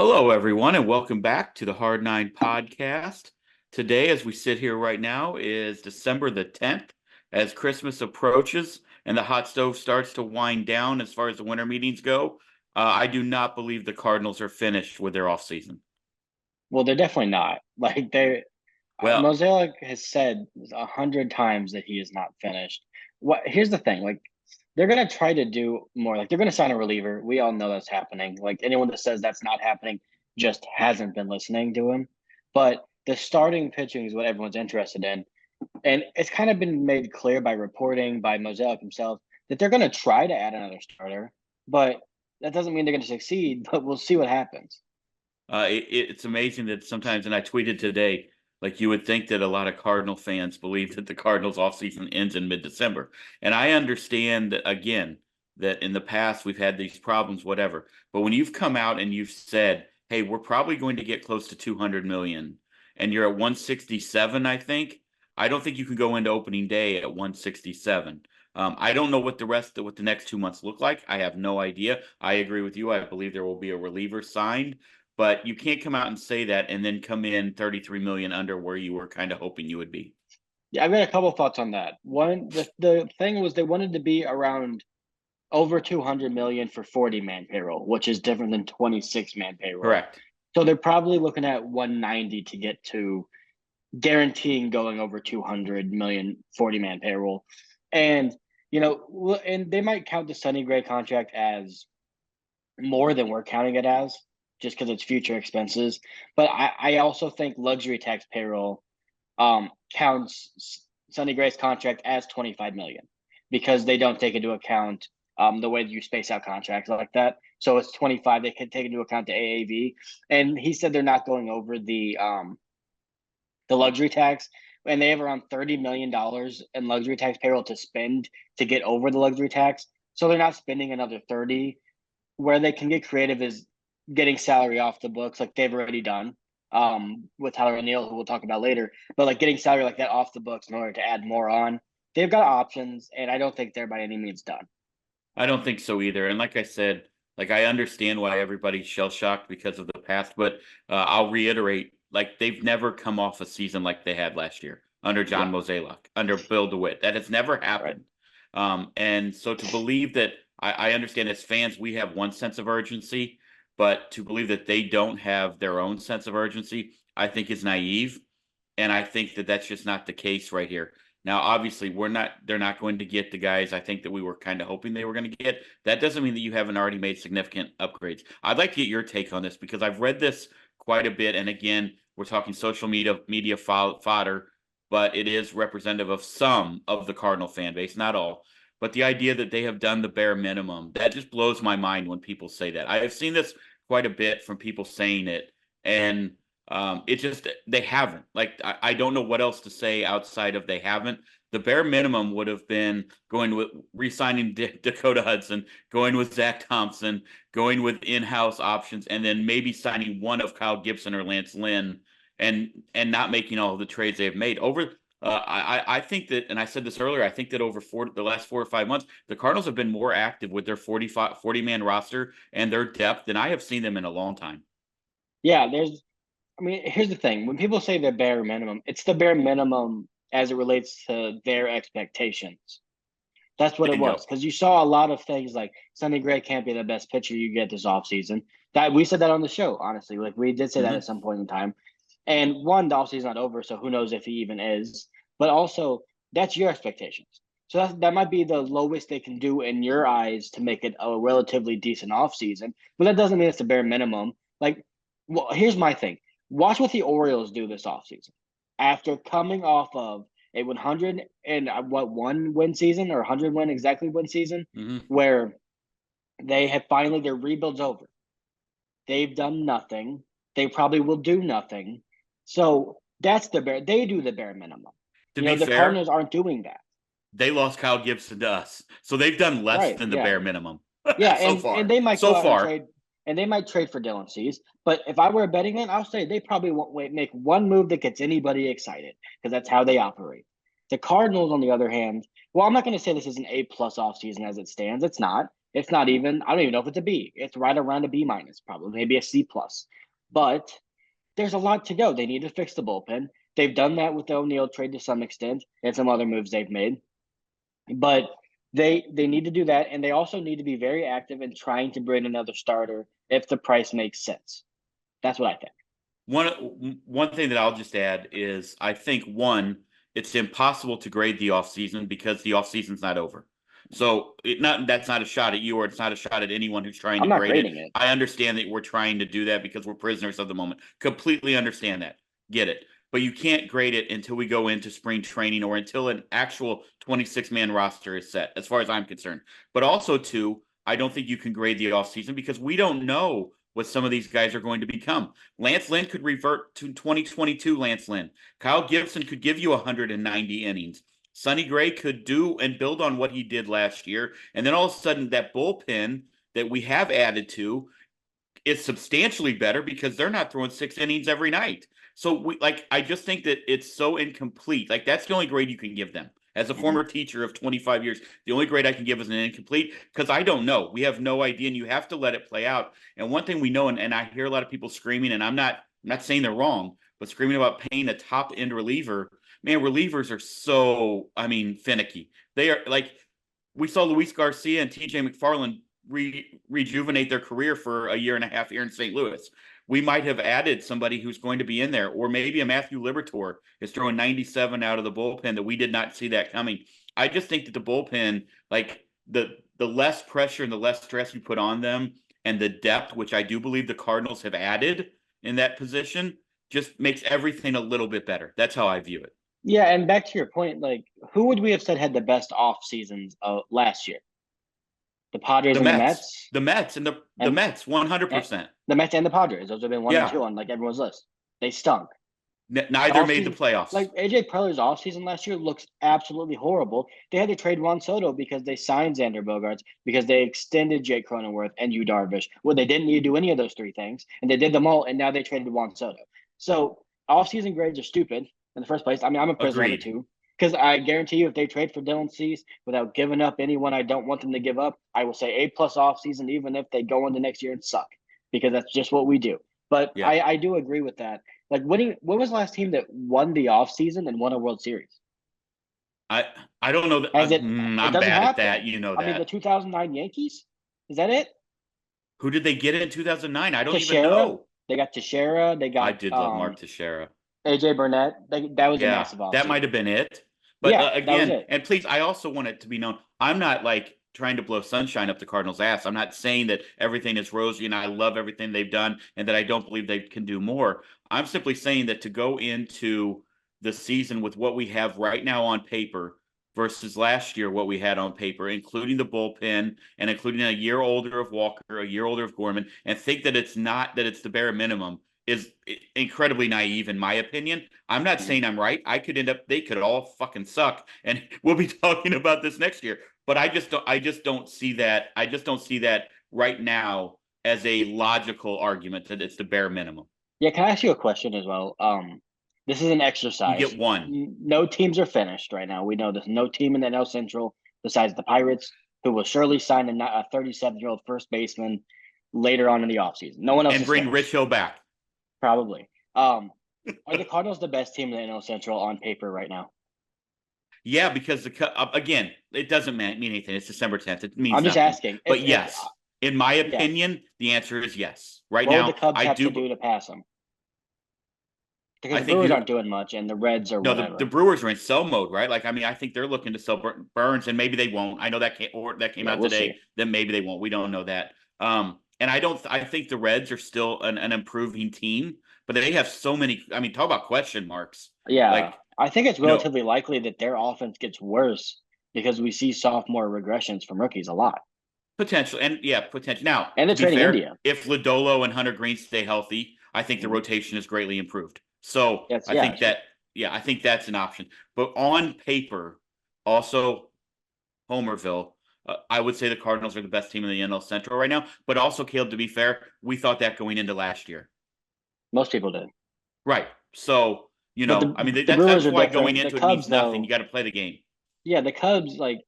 Hello, everyone, and welcome back to the Hard Nine podcast. Today, as we sit here right now, is December the 10th. As Christmas approaches and the hot stove starts to wind down as far as the winter meetings go, I do not believe the Cardinals are finished with their offseason. Well, they're definitely not. Like they, Well, Mosaic has said 100 times that he is not finished. What? Here's the thing. Like they're gonna try to do more. Like they're gonna sign a reliever. We all know that's happening. Like anyone that says that's not happening just hasn't been listening to him. But the starting pitching is what everyone's interested in, and it's kind of been made clear by reporting by Mosaic himself that they're gonna try to add another starter, but that doesn't mean they're gonna succeed. But we'll see what happens. it's amazing that sometimes, and I tweeted today, like you would think that a lot of Cardinal fans believe that the Cardinals offseason ends in mid-December. And I understand that, again, that in the past we've had these problems, whatever. But when you've come out and you've said, hey, we're probably going to get close to 200 million, and you're at 167, I don't think you can go into opening day at 167. I don't know what the next 2 months look like. I have no idea. I agree with you. I believe there will be a reliever signed, but you can't come out and say that and then come in 33 million under where you were kind of hoping you would be. Yeah, I've got a couple thoughts on that. One, the thing was they wanted to be around over 200 million for 40-man payroll, which is different than 26-man payroll. Correct. So they're probably looking at 190 to get to guaranteeing going over 200 million 40-man payroll. And and they might count the Sonny Gray contract as more than we're counting it as just because it's future expenses. But I also think luxury tax payroll counts Sonny Gray's contract as 25 million because they don't take into account the way you space out contracts like that. So it's 25. They can take into account the AAV, and he said they're not going over the luxury tax, and they have around $30 million in luxury tax payroll to spend to get over the luxury tax. So they're not spending another 30. Where they can get creative is getting salary off the books, like they've already done with Tyler O'Neill, who we'll talk about later. But like getting salary like that off the books in order to add more on, they've got options, and I don't think they're by any means done. I don't think so either. And like I said, like I understand why everybody's shell shocked because of the past, but I'll reiterate, like they've never come off a season like they had last year under John Yeah, Mozeliak, under Bill DeWitt. That has never right. happened. And so to believe that I understand as fans we have one sense of urgency, but to believe that they don't have their own sense of urgency, I think is naive. And I think that that's just not the case right here. Now, obviously, they're not going to get the guys I think that we were kind of hoping they were going to get. That doesn't mean that you haven't already made significant upgrades. I'd like to get your take on this because I've read this quite a bit. And again, we're talking social media fodder, but it is representative of some of the Cardinal fan base, not all. But the idea that they have done the bare minimum, that just blows my mind when people say that. I have seen this quite a bit from people saying it. And it just they haven't. Like I don't know what else to say outside of they haven't. The bare minimum would have been going with re-signing Dakota Hudson, going with Zach Thompson, going with in-house options, and then maybe signing one of Kyle Gibson or Lance Lynn, and not making all of the trades they've made over. I think that, and I said this earlier. I think that over the last 4 or 5 months, the Cardinals have been more active with their 40 man roster and their depth than I have seen them in a long time. Yeah, I mean, here's the thing. When people say the bare minimum, it's the bare minimum as it relates to their expectations. That's what it was. Bingo. Because you saw a lot of things like Sonny Gray can't be the best pitcher you get this offseason. That we said that on the show, honestly. Like we did say that at Mm-hmm. some point in time. And one, the offseason's not over, so who knows if he even is. But also, that's your expectations. So that might be the lowest they can do in your eyes to make it a relatively decent offseason. But that doesn't mean it's the bare minimum. Like, well, here's my thing. Watch what the Orioles do this offseason. After coming off of a 100 and one win season or 100 win exactly win season, Mm-hmm. where they have finally their rebuild's over. They've done nothing. They probably will do nothing. So that's they do the bare minimum. To be The fair, Cardinals aren't doing that. they lost Kyle Gibson to us, so they've done less Right. than the Yeah. bare minimum Yeah. so And far. they might So go out and far, trade and they might trade for Dylan Cease. But if I were a betting man, I'll say they probably won't make one move that gets anybody excited because that's how they operate. The Cardinals, on the other hand, well, I'm not going to say this is an A plus offseason as it stands. It's not. It's not even, I don't even know if it's a B. It's right around a B minus, probably, maybe a C plus. But there's a lot to go. They need to fix the bullpen. They've done that with the O'Neill trade to some extent and some other moves they've made. But they need to do that, and they also need to be very active in trying to bring another starter if the price makes sense. That's what I think. One thing that I'll just add is I think it's impossible to grade the offseason because the offseason's not over. So that's not a shot at you, or it's not a shot at anyone who's trying I'm to not grade it. grading it. I understand that we're trying to do that because we're prisoners of the moment. Completely understand that. Get it. But you can't grade it until we go into spring training or until an actual 26-man roster is set, as far as I'm concerned. But also, too, I don't think you can grade the offseason because we don't know what some of these guys are going to become. Lance Lynn could revert to 2022 Lance Lynn. Kyle Gibson could give you 190 innings. Sonny Gray could do and build on what he did last year. And then all of a sudden, that bullpen that we have added to is substantially better because they're not throwing 6 innings every night. So I just think that it's so incomplete. Like, that's the only grade you can give them. As a former teacher of 25 years, the only grade I can give is an incomplete because I don't know. We have no idea, and you have to let it play out. And one thing we know, and I hear a lot of people screaming, and I'm not saying they're wrong, but screaming about paying a top end reliever. Man, relievers are so, finicky. They are like, we saw Luis Garcia and TJ McFarland rejuvenate their career for a year and a half here in St. Louis. We might have added somebody who's going to be in there, or maybe a Matthew Liberatore is throwing 97 out of the bullpen that we did not see that coming. I just think that the bullpen, like the less pressure and the less stress you put on them, and the depth, which I do believe the Cardinals have added in that position, just makes everything a little bit better. That's how I view it. Yeah, and back to your point, like, who would we have said had the best off seasons last year? The Padres and the Mets? The Mets and the Mets, 100%. The Mets and the Padres. Those have been one and two on like everyone's list. They stunk. Neither made the playoffs. Like AJ Preller's offseason last year looks absolutely horrible. They had to trade Juan Soto because they signed Xander Bogaerts, because they extended Jake Cronenworth and Yu Darvish. Well, they didn't need to do any of those three things, and they did them all, and now they traded Juan Soto. So offseason grades are stupid in the first place. I mean, I'm a prisoner of it too. Because I guarantee you, if they trade for Dylan Cease without giving up anyone I don't want them to give up, I will say A+ offseason, even if they go into next year and suck, because that's just what we do. But yeah. I do agree with that. Like, what was the last team that won the offseason and won a World Series? I don't know. I'm bad at that. You know that. I mean, the 2009 Yankees? Is that it? Who did they get in 2009? I don't even know. They got Teixeira. They got. I did love Mark Teixeira. AJ Burnett. That was a massive offseason. That might have been it. But again, and please, I also want it to be known, I'm not like trying to blow sunshine up the Cardinals' ass. I'm not saying that everything is rosy and I love everything they've done and that I don't believe they can do more. I'm simply saying that to go into the season with what we have right now on paper versus last year, what we had on paper, including the bullpen and including a year older of Walker, a year older of Gorman, and think that it's the bare minimum, is incredibly naive in my opinion. I'm not saying I'm right. They could all fucking suck, and we'll be talking about this next year. But I just don't see that. I just don't see that right now as a logical argument that it's the bare minimum. Yeah, can I ask you a question as well? This is an exercise. You get one. No teams are finished right now. We know there's no team in the NL Central besides the Pirates, who will surely sign a 37-year-old first baseman later on in the offseason. No one else. And bring Rich Hill back. Probably. Are the Cardinals the best team in the NL Central on paper right now? Yeah, because again, it doesn't mean anything. It's December 10th. It means I'm just nothing. asking. But yes, in my opinion, the answer is yes. Right what now, would the Cubs have to do to pass them? Because the Brewers aren't doing much, and the Reds are whatever. The Brewers are in sell mode, right? Like, I mean, I think they're looking to sell Burns, and maybe they won't. I know that came out today. Then maybe they won't. We don't know that. And I think the Reds are still an improving team, but they have so many. I mean, talk about question marks. Yeah, like, I think it's relatively likely that their offense gets worse because we see sophomore regressions from rookies a lot. Potential. Now, and it's trading India. If Lodolo and Hunter Green stay healthy, I think the rotation is greatly improved. So I think that's an option. But on paper, also Homerville, I would say the Cardinals are the best team in the NL Central right now. But also, Caleb, to be fair, we thought that going into last year. Most people did. Right. So, that's why going into it means nothing. You got to play the game. Yeah, the Cubs, like,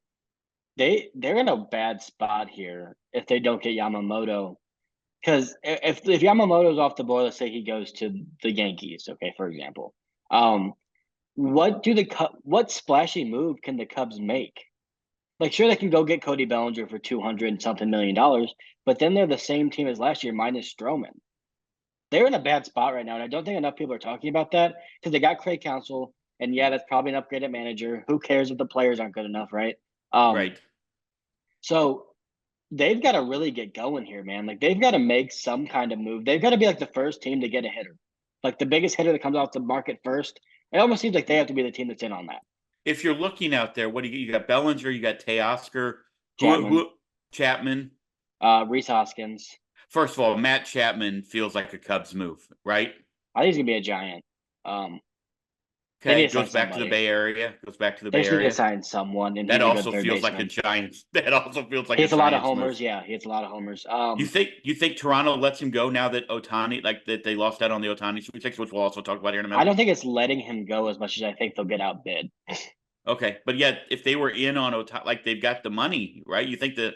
they're in a bad spot here if they don't get Yamamoto. Because if Yamamoto's off the board, let's say he goes to the Yankees, okay, for example. What splashy move can the Cubs make? Like, sure, they can go get Cody Bellinger for 200 and something million dollars, but then they're the same team as last year minus Stroman. They're in a bad spot right now, and I don't think enough people are talking about that because they got Craig Counsell, and yeah, that's probably an upgraded manager. Who cares if the players aren't good enough, right? Um, Right. so they've got to really get going here, man. Like they've got to make some kind of move. They've got to be like the first team to get a hitter, like the biggest hitter that comes off the market first. It almost seems like they have to be the team that's in on that. If you're looking out there, what do you got? Bellinger, you got Teoscar, Chapman, who Chapman. Reese Hoskins. First of all, Matt Chapman feels like a Cubs move, right? I think he's gonna be a giant. Um, they need Okay, to sign goes back to the somebody. Bay Area. Goes back to the They Bay just need to Area. sign someone, and That he's a good also third feels like a baseman. Giants. That also feels like He a hits a lot of Giants move. homers. Yeah, he hits a lot of homers. You think Toronto lets him go now that Otani, like that they lost out on the Otani sweepstakes, which we'll also talk about here in a I minute. don't think it's letting him go as much as I think they'll get outbid. Okay, but yet if they were in on Otani, like they've got the money, right? You think that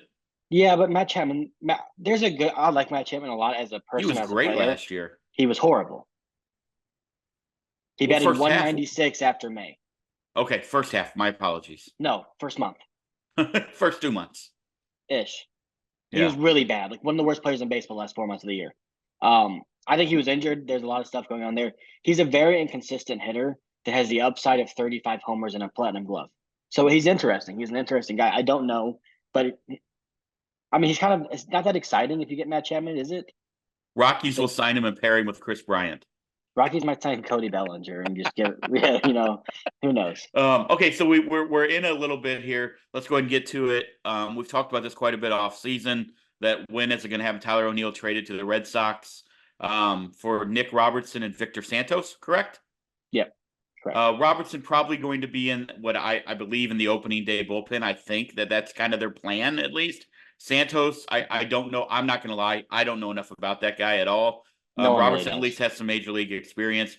Yeah, but Matt Chapman, there's a good. I like Matt Chapman a lot as a he person, was as a great player. last year. He was horrible. He Well, batted first half. 196 after May. Okay, first half. My apologies. No, first month First 2 months. ish. He was Yeah. really bad. Like one of the worst players in baseball last 4 months of the year. I think he was injured. There's a lot of stuff going on there. He's a very inconsistent hitter that has the upside of 35 homers and a platinum glove. So he's interesting. He's an interesting guy. I don't know, but I mean, it's not that exciting if you get Matt Chapman, is it? Rockies will Like sign him and pair him with Chris Bryant. Rockies might sign Cody Bellinger and just get, yeah, who knows? Okay, so we're in a little bit here. Let's go ahead and get to it. We've talked about this quite a bit off season. That when is it going to have Tyler O'Neill traded to the Red Sox for Nick Robertson and Victor Santos? Correct. Yep, correct. Robertson probably going to be in what I believe in the opening day bullpen. I think that's kind of their plan at least. Santos, I don't know. I'm not going to lie. I don't know enough about that guy at all. No one really Robertson at least does. has some major league experience.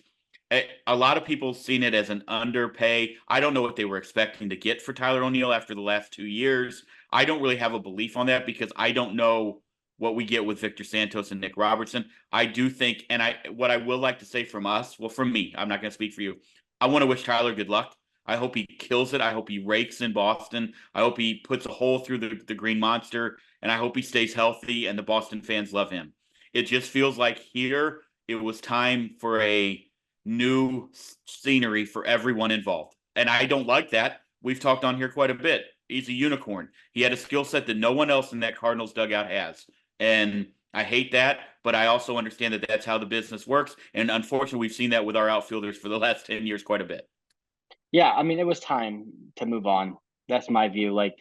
A lot of people seen it as an underpay. I don't know what they were expecting to get for Tyler O'Neill after the last 2 years. I don't really have a belief on that because I don't know what we get with Victor Santos and Nick Robertson. I do think, and what I will like to say from us, well, from me, I'm not going to speak for you. I want to wish Tyler good luck. I hope he kills it. I hope he rakes in Boston. I hope he puts a hole through the Green Monster, and I hope he stays healthy and the Boston fans love him. It just feels like here it was time for a new scenery for everyone involved. And I don't like that. We've talked on here quite a bit. He's a unicorn. He had a skill set that no one else in that Cardinals dugout has. And I hate that, but I also understand that that's how the business works. And unfortunately, we've seen that with our outfielders for the last 10 years quite a bit. Yeah, I mean, it was time to move on. That's my view. Like,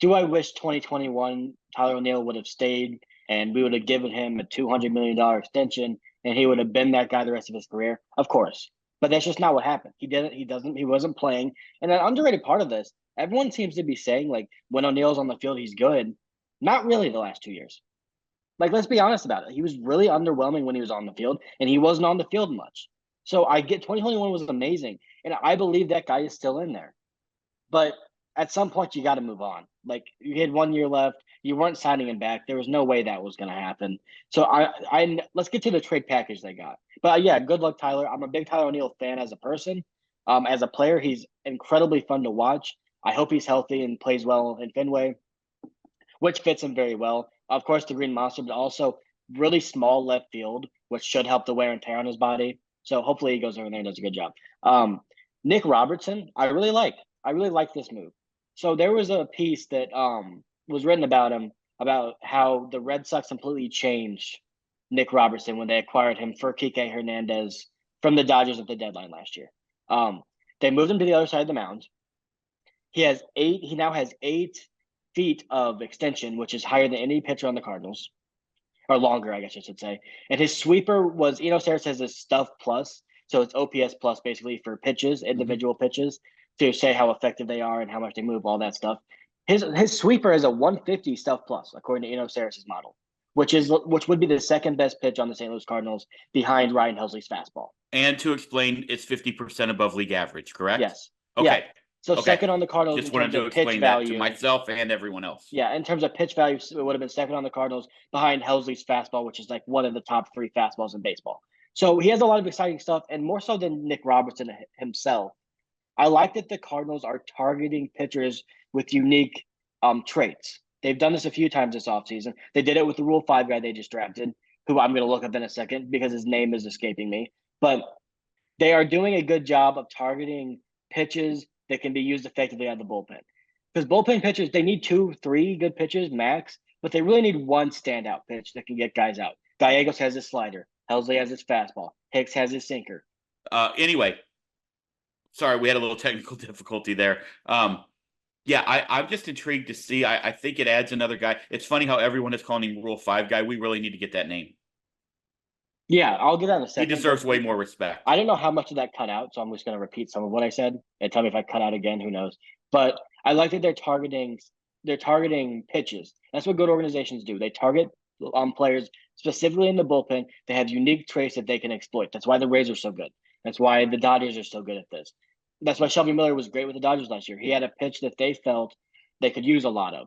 do I wish 2021 Tyler O'Neill would have stayed and we would have given him a $200 million extension and he would have been that guy the rest of his career? Of course. But that's just not what happened. He wasn't playing. And an underrated part of this, everyone seems to be saying, like, when O'Neill's on the field, he's good. Not really the last 2 years. Like, let's be honest about it. He was really underwhelming when he was on the field, and he wasn't on the field much. So I get 2021 was amazing, and I believe that guy is still in there. But at some point, you got to move on. Like you had 1 year left, you weren't signing him back. There was no way that was going to happen. So I let's get to the trade package they got. But yeah, good luck, Tyler. I'm a big Tyler O'Neill fan as a person. As a player, he's incredibly fun to watch. I hope he's healthy and plays well in Fenway, which fits him very well. Of course, the Green Monster, but also really small left field, which should help the wear and tear on his body. So hopefully he goes over there and does a good job. Nick Robertson, I really like. I really like this move. So there was a piece that was written about him about how the Red Sox completely changed Nick Robertson when they acquired him for Kike Hernandez from the Dodgers at the deadline last year. They moved him to the other side of the mound. He now has 8 feet of extension, which is higher than any pitcher on the Cardinals, or longer, I guess I should say. And his sweeper was Sarris has a stuff plus, so it's OPS plus basically for pitches, Mm-hmm. individual pitches, to say how effective they are and how much they move, all that stuff. His sweeper is a 150 stuff plus, according to Sarris's model, which would be the second best pitch on the St. Louis Cardinals behind Ryan Helsley's fastball. And to explain, it's 50% above league average, correct? Yes. Yeah. Okay. So Okay. second on the Cardinals in Just wanted terms to of pitch explain that to value. myself and everyone else. Yeah, in terms of pitch value, it would have been second on the Cardinals behind Helsley's fastball, which is like one of the top 3 fastballs in baseball. So he has a lot of exciting stuff, and more so than Nick Robertson himself. I like that the Cardinals are targeting pitchers with unique traits. They've done this a few times this offseason. They did it with the Rule 5 guy they just drafted, who I'm going to look up in a second because his name is escaping me. But they are doing a good job of targeting pitches that can be used effectively out of the bullpen. Because bullpen pitchers, they need 2, 3 good pitches max, but they really need one standout pitch that can get guys out. Gallegos has his slider. Helsley has his fastball. Hicks has his sinker. Anyway, sorry, we had a little technical difficulty there. Yeah, I'm just intrigued to see. I think it adds another guy. It's funny how everyone is calling him Rule 5 guy. We really need to get that name. Yeah, I'll get that in a second. He deserves way more respect. I don't know how much of that cut out, so I'm just going to repeat some of what I said and tell me if I cut out again. Who knows? But I like that they're targeting pitches. That's what good organizations do. They target players specifically in the bullpen. They have unique traits that they can exploit. That's why the Rays are so good. That's why the Dodgers are so good at this. That's why Shelby Miller was great with the Dodgers last year. He had a pitch that they felt they could use a lot of.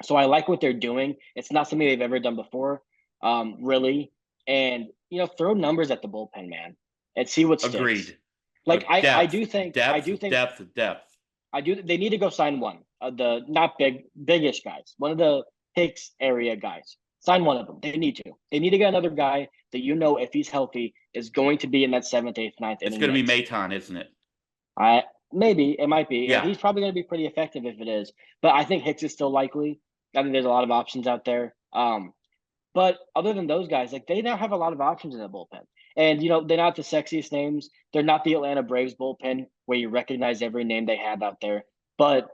So I like what they're doing. It's not something they've ever done before, really. And throw numbers at the bullpen, man, and see what sticks. Agreed. Like I do think depth. They need to go sign one of the not biggish guys, one of the Hicks area guys. Sign one of them. They need to. They need to get another guy that if he's healthy is going to be in that 7th, 8th, 9th. It's going to be Maton, isn't it? Maybe it might be. Yeah, he's probably going to be pretty effective if it is. But I think Hicks is still likely. I think there's a lot of options out there. But other than those guys, like they now have a lot of options in the bullpen. And they're not the sexiest names. They're not the Atlanta Braves bullpen where you recognize every name they have out there. But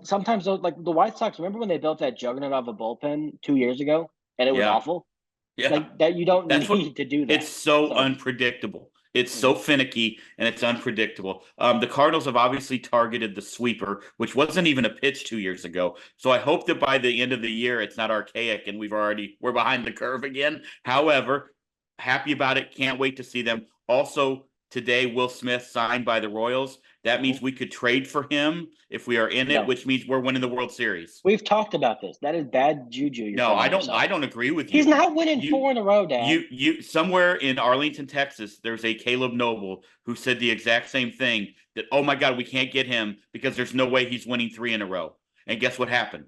sometimes like the White Sox, remember when they built that juggernaut of a bullpen 2 years ago and it was awful? Yeah. Like that you don't need to do that. It's so unpredictable. It's so finicky and it's unpredictable. The Cardinals have obviously targeted the sweeper, which wasn't even a pitch 2 years ago. So I hope that by the end of the year, it's not archaic and we're behind the curve again. However, happy about it. Can't wait to see them. Also, today, Will Smith signed by the Royals. That means we could trade for him if we are in it, which means we're winning the World Series. We've talked about this. That is bad juju. No, I don't agree with you. He's not winning 4 in a row, Dad. You somewhere in Arlington, Texas, there's a Caleb Noble who said the exact same thing, that, oh my God, we can't get him because there's no way he's winning 3 in a row. And guess what happened?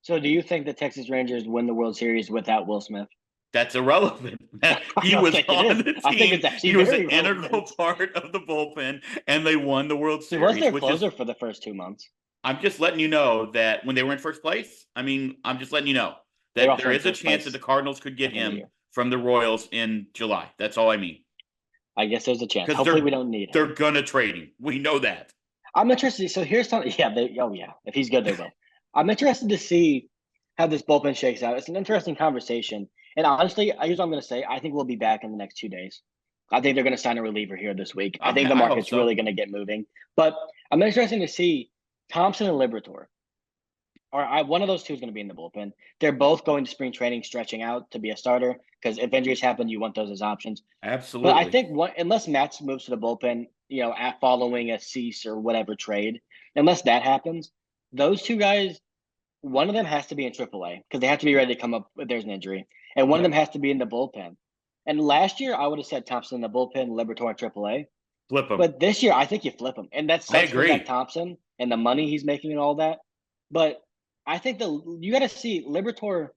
So do you think the Texas Rangers win the World Series without Will Smith? That's irrelevant. He was on the team. He was an integral part of the bullpen, and they won the World Series. He was their closer for the first 2 months. I'm just letting you know that when they were in first place, I'm just letting you know that there is a chance that the Cardinals could get him from the Royals in July. That's all I mean. I guess there's a chance. Hopefully we don't need him. They're going to trade him. We know that. I'm interested. So here's something. Yeah. If he's good, they will. I'm interested to see how this bullpen shakes out. It's an interesting conversation. And honestly, here's what I'm going to say. I think we'll be back in the next 2 days. I think they're going to sign a reliever here this week. I think the market's really going to get moving. But I'm interested to see Thompson and Liberatore. One of those two is going to be in the bullpen. They're both going to spring training, stretching out to be a starter because if injuries happen, you want those as options. Absolutely. But I think unless Matz moves to the bullpen, following a cease or whatever trade, unless that happens, those two guys, one of them has to be in AAA because they have to be ready to come up if there's an injury. And one of them has to be in the bullpen. And last year, I would have said Thompson in the bullpen, Liberatore in AAA. Flip him. But this year, I think you flip him. And that's such for Zach Thompson and the money he's making and all that. But I think you got to see Liberatore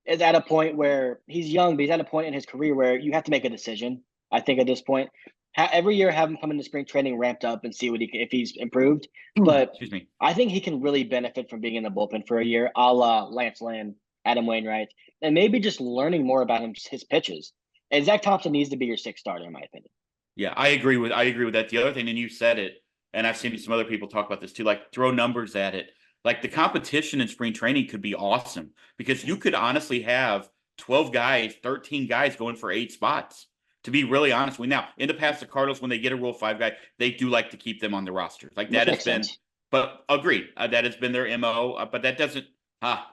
is at a point where he's young, but he's at a point in his career where you have to make a decision. I think at this point, every year have him come into spring training ramped up and see if he's improved. But I think he can really benefit from being in the bullpen for a year, a la Lance Lynn, Adam Wainwright, and maybe just learning more about his pitches. And Zach Thompson needs to be your 6th starter, in my opinion. Yeah, I agree with that. The other thing, and you said it, and I've seen some other people talk about this too, like throw numbers at it. Like the competition in spring training could be awesome because you could honestly have 12 guys, 13 guys going for 8 spots. To be really honest with you. Now, in the past, the Cardinals, when they get a Rule 5 guy, they do like to keep them on the roster. Like that has been, but agreed, that has been their MO. But that doesn't,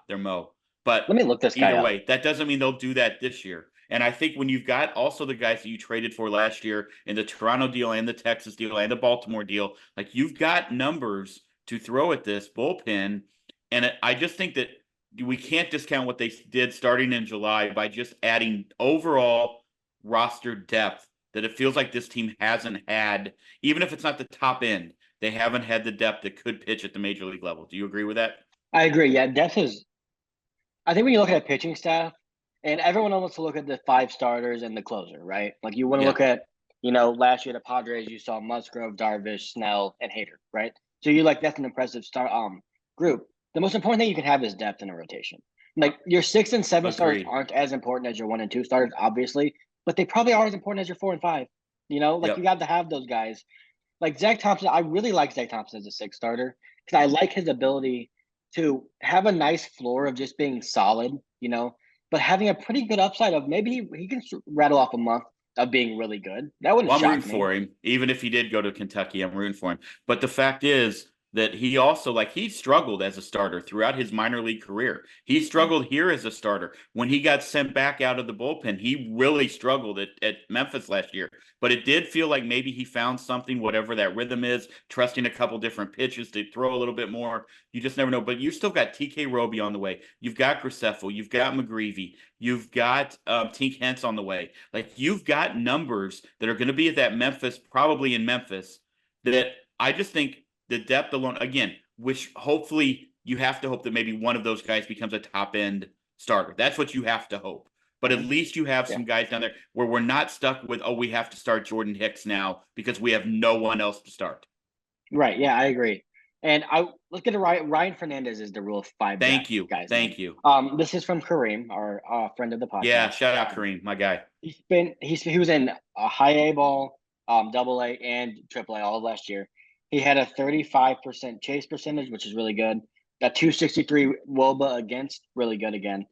their Mo. But let me look this guy either up. way, that doesn't mean they'll do that this year. And I think when you've got also the guys that you traded for last year in the Toronto deal and the Texas deal and the Baltimore deal, like you've got numbers to throw at this bullpen. And I just think that we can't discount what they did starting in July by just adding overall roster depth that it feels like this team hasn't had, even if it's not the top end, they haven't had the depth that could pitch at the major league level. Do you agree with that? I agree. Yeah, depth is. I think when you look at pitching staff, and everyone wants to look at the 5 starters and the closer, right? Like you want to Yeah. look at, last year the Padres, you saw Musgrove, Darvish, Snell, and Hader, right? So you like that's an impressive group. The most important thing you can have is depth in a rotation. Like your 6 and 7 starters Agreed. aren't as important as your 1 and 2 starters, obviously, but they probably are as important as your 4 and 5. Like you Yep. got to have those guys. Like Zach Thompson, I really like Zach Thompson as a 6 starter because I like his ability to have a nice floor of just being solid, but having a pretty good upside of maybe he can rattle off a month of being really good. That wouldn't Well, I'm rooting shock me. for him. Even if he did go to Kentucky, I'm rooting for him. But the fact is that he also, like, he struggled as a starter throughout his minor league career. He struggled here as a starter. When he got sent back out of the bullpen, he really struggled at Memphis last year. But it did feel like maybe he found something, whatever that rhythm is, trusting a couple different pitches to throw a little bit more. You just never know. But you still got TK Roby on the way. You've got Graceffo. You've got McGreevy. You've got Tink Hence on the way. Like you've got numbers that are going to be at that Memphis, probably in Memphis, that I just think the depth alone, again, which hopefully you have to hope that maybe one of those guys becomes a top end starter. That's what you have to hope. But at least you have Yeah. some guys down there where we're not stuck with, oh, we have to start Jordan Hicks now because we have no one else to start. Right. Yeah, I agree. And let's get it right. Ryan Fernandez is the Rule of 5 Thank you. guy's name. Thank you. This is from Kareem, our friend of the Yeah, podcast. shout out Kareem, my guy. He was in a high A ball, double A, and triple A all last year. He had a 35% chase percentage, which is really good. A 263 WOBA against, really good again.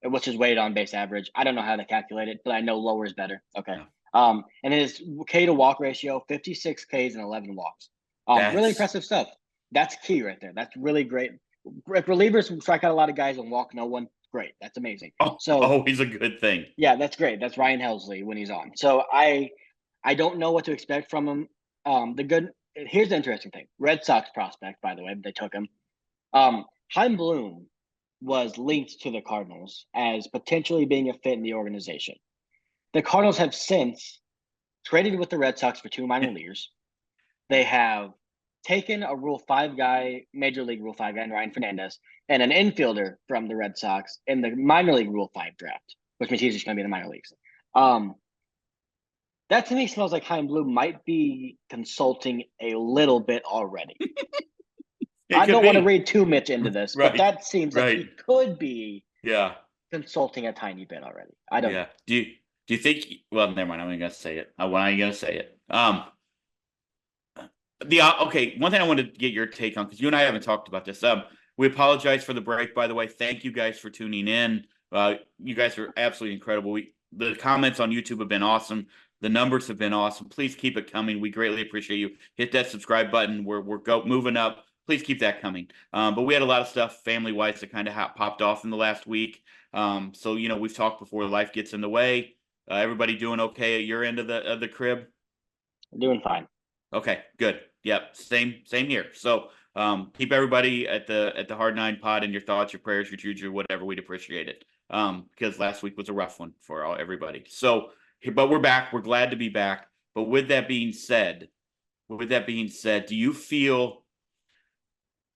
Which is weighted on base average. I don't know how to calculate it, but I know lower is better. Okay. Yeah. And his K to walk ratio, 56 Ks and 11 walks. Really impressive stuff. That's key right there. That's really great. If relievers strike out a lot of guys and walk no one, great. That's amazing. Always a good thing. Yeah, that's great. That's Ryan Helsley when he's on. So I don't know what to expect from him. Here's the interesting thing. Red Sox prospect, by the way, they took him. Chaim Bloom was linked to the Cardinals as potentially being a fit in the organization. The Cardinals have since traded with the Red Sox for 2 minor leaguers. They have taken a Rule 5 guy, Major League Rule 5 guy, Ryan Fernandez, and an infielder from the Red Sox in the minor league Rule 5 draft, which means he's just going to be in the minor leagues. That to me smells like Chaim Bloom might be consulting a little bit already. I don't want to read too much into this, but that seems like he could be consulting a tiny bit already. I don't know. Do you think, well, never mind, I'm not going to say it. Why are you going to say it? Okay, one thing I want to get your take on, because you and I haven't talked about this. We apologize for the break, by the way. Thank you guys for tuning in. You guys are absolutely incredible. The comments on YouTube have been awesome. The numbers have been awesome. Please keep it coming. We greatly appreciate you. Hit that subscribe button. We're moving up. Please keep that coming. But we had a lot of stuff family-wise that kind of popped off in the last week. So we've talked before. Life gets in the way. Everybody doing okay at your end of the crib? Doing fine. Okay, good. Yep, same here. So keep everybody at the Hard Nine Pod in your thoughts, your prayers, your juju, whatever. We'd appreciate it. Because last week was a rough one for everybody. So, but we're back. We're glad to be back. But with that being said, do you feel?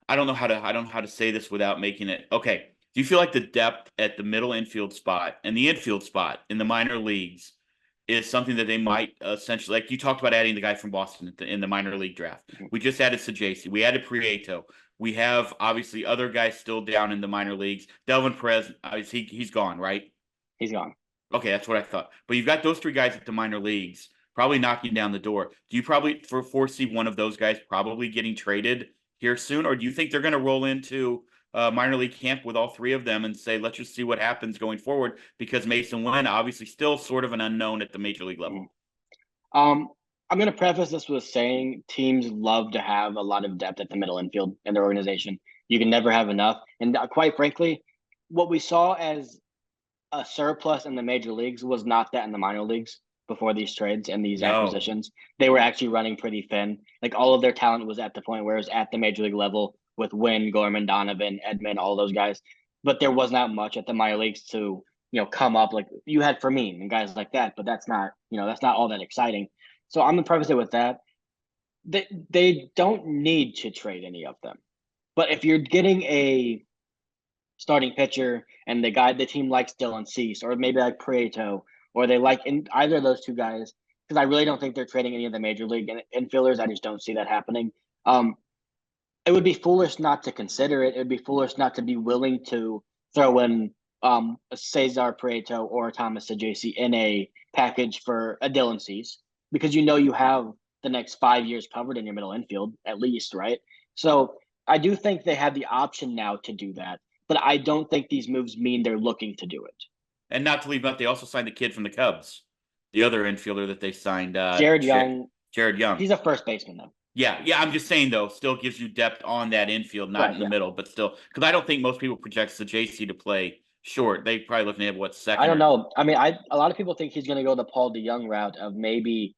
I don't know how to say this without making it okay. Do you feel like the depth at the middle infield spot and the infield spot in the minor leagues is something that they might essentially, like you talked about adding the guy from Boston in the minor league draft. We just added Sajaci. We added Prieto. We have obviously other guys still down in the minor leagues. Delvin Perez, he's gone, right? He's gone. Okay, that's what I thought. But you've got those 3 guys at the minor leagues probably knocking down the door. Do you probably foresee one of those guys probably getting traded here soon? Or do you think they're going to roll into minor league camp with all 3 of them and say, let's just see what happens going forward, because Mason Wynn obviously still sort of an unknown at the major league level. I'm going to preface this with saying teams love to have a lot of depth at the middle infield in their organization. You can never have enough. And quite frankly, what we saw as a surplus in the major leagues was not that in the minor leagues before these trades and these No. acquisitions. They were actually running pretty thin. Like all of their talent was at the point where it was at the major league level with Wynn, Gorman, Donovan, Edman, all those guys. But there was not much at the minor leagues to, come up. Like you had Fermin and guys like that, but that's not all that exciting. So I'm gonna preface it with that. They don't need to trade any of them. But if you're getting a starting pitcher and the team likes Dylan Cease or maybe like Prieto or they like in either of those two guys, because I really don't think they're trading any of the major league infielders. I just don't see that happening. It would be foolish not to consider it. It would be foolish not to be willing to throw in a Cesar Prieto or a Thomas Saggese in a package for a Dylan Cease because you have the next 5 years covered in your middle infield at least, right? So I do think they have the option now to do that, but I don't think these moves mean they're looking to do it. And not to leave out, they also signed the kid from the Cubs, the other infielder that they signed, Jared Young. Jared Young. He's a first baseman though. Yeah. I'm just saying though, still gives you depth on that infield, not in the middle, but still, because I don't think most people project the JC to play short. They probably looking at what second. I don't know. I mean, a lot of people think he's going to go the Paul DeYoung route of maybe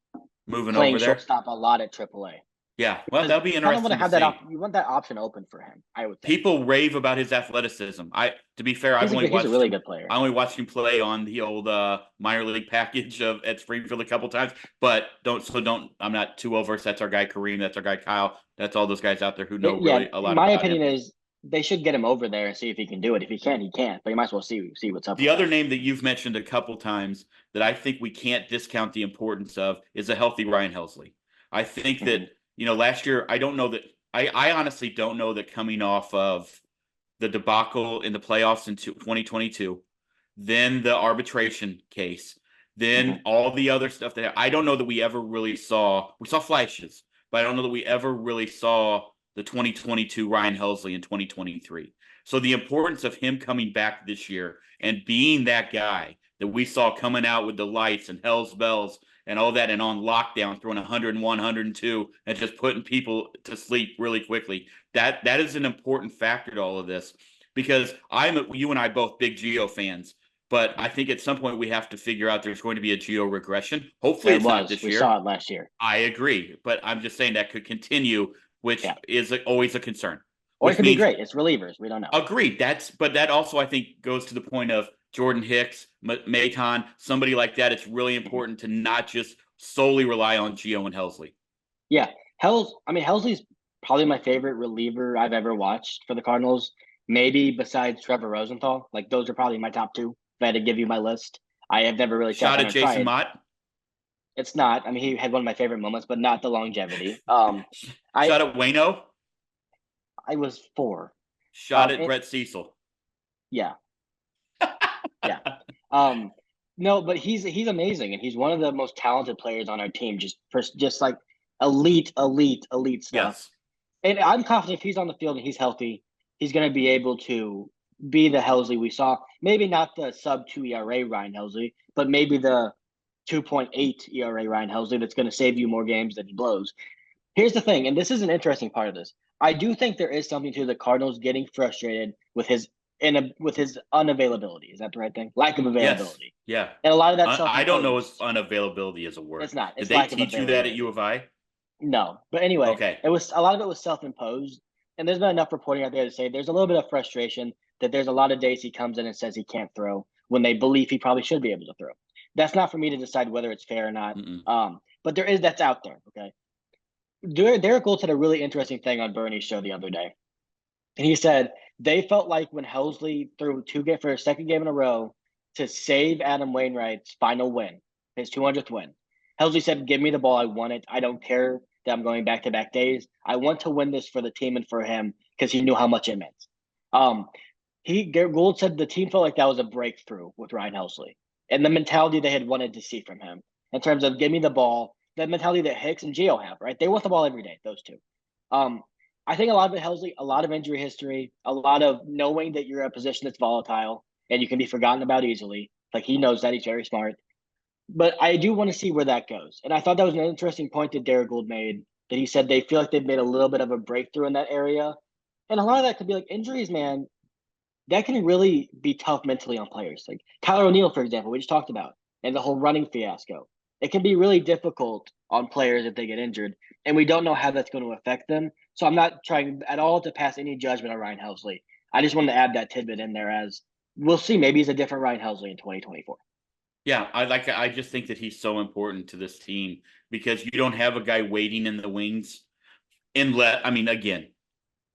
moving playing over there, shortstop a lot at AAA. Yeah, well, that'll be interesting. Want to have you want that option open for him. I would think. People rave about his athleticism. To be fair, he's a really good player. I only watched him play on the old minor league package at Springfield a couple times. But I'm not too over. That's our guy Kareem. That's our guy Kyle. That's all those guys out there who know really a lot. My opinion is they should get him over there and see if he can do it. If he can, he can't. But you might as well see what's up. The other name that you've mentioned a couple times that I think we can't discount the importance of is a healthy Ryan Helsley. I think that. Last year, I don't know that I honestly don't know that coming off of the debacle in the playoffs in 2022, then the arbitration case, then all the other stuff that I don't know that we ever really saw. We saw flashes, but I don't know that we ever really saw the 2022 Ryan Helsley in 2023. So the importance of him coming back this year and being that guy that we saw coming out with the lights and Hell's Bells and all that and on lockdown, throwing 101, 102, and just putting people to sleep really quickly. That is an important factor to all of this because you and I both big Gio fans, but I think at some point we have to figure out there's going to be a Gio regression. Hopefully it's not this year. We saw it last year. I agree, but I'm just saying that could continue, which is always a concern. Or it could be great. It's relievers. We don't know. Agreed. But that also, I think, goes to the point of Jordan Hicks, Maton, somebody like that. It's really important to not just solely rely on Gio and Helsley. Yeah. Helsley's probably my favorite reliever I've ever watched for the Cardinals. Maybe besides Trevor Rosenthal. Like, those are probably my top two. If I had to give you my list, I have never really shot at Jason Mott. It's not. I mean, he had one of my favorite moments, but not the longevity. Shot at Waino. I was 4. Shot at Brett Cecil. Yeah. Yeah. No, but he's amazing, and he's one of the most talented players on our team. Just like elite stuff. Yes. And I'm confident if he's on the field and he's healthy, he's going to be able to be the Helsley we saw. Maybe not the sub-2 ERA Ryan Helsley, but maybe the 2.8 ERA Ryan Helsley that's going to save you more games than he blows. Here's the thing, and this is an interesting part of this. I do think there is something to the Cardinals getting frustrated with his unavailability. Is that the right thing? Lack of availability. Yes. Yeah. And a lot of that I don't know if unavailability is a word. It's not. Did they teach you that at U of I? No. But anyway, okay. A lot of it was self-imposed. And there's been enough reporting out there to say there's a little bit of frustration that there's a lot of days he comes in and says he can't throw when they believe he probably should be able to throw. That's not for me to decide whether it's fair or not. But that's out there. Okay. Derek Gould said a really interesting thing on Bernie's show the other day. And he said they felt like when Helsley threw for his second game in a row to save Adam Wainwright's final win, his 200th win, Helsley said, "Give me the ball. I want it. I don't care that I'm going back-to-back days. I want to win this for the team and for him," because he knew how much it meant. Gould said the team felt like that was a breakthrough with Ryan Helsley and the mentality they had wanted to see from him in terms of give me the ball, the mentality that Hicks and Gio have, right? They want the ball every day, those two. I think a lot of it, Helsley, a lot of injury history, a lot of knowing that you're in a position that's volatile and you can be forgotten about easily. Like, he knows that. He's very smart. But I do want to see where that goes. And I thought that was an interesting point that Derek Gould made, that he said they feel like they've made a little bit of a breakthrough in that area. And a lot of that could be like injuries, man. that can really be tough mentally on players. Like Tyler O'Neill, for example, we just talked about, and the whole running fiasco. It can be really difficult on players if they get injured, and we don't know how that's going to affect them. So I'm not trying at all to pass any judgment on Ryan Helsley. I just wanted to add that tidbit in there as we'll see. Maybe he's a different Ryan Helsley in 2024. Yeah, I just think that he's so important to this team because you don't have a guy waiting in the wings unless, I mean, again,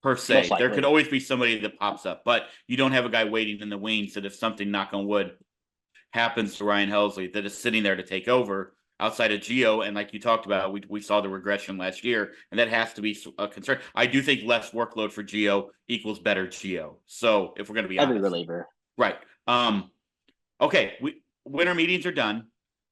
per Most se, there could likely. always be somebody that pops up, but you don't have a guy waiting in the wings that if something, knock on wood, happens to Ryan Helsley, that is sitting there to take over outside of Gio. And like you talked about, we saw the regression last year, and that has to be a concern. I do think less workload for Gio equals better Gio. So if we're going to be Every honest, reliever. right? Okay, winter meetings are done.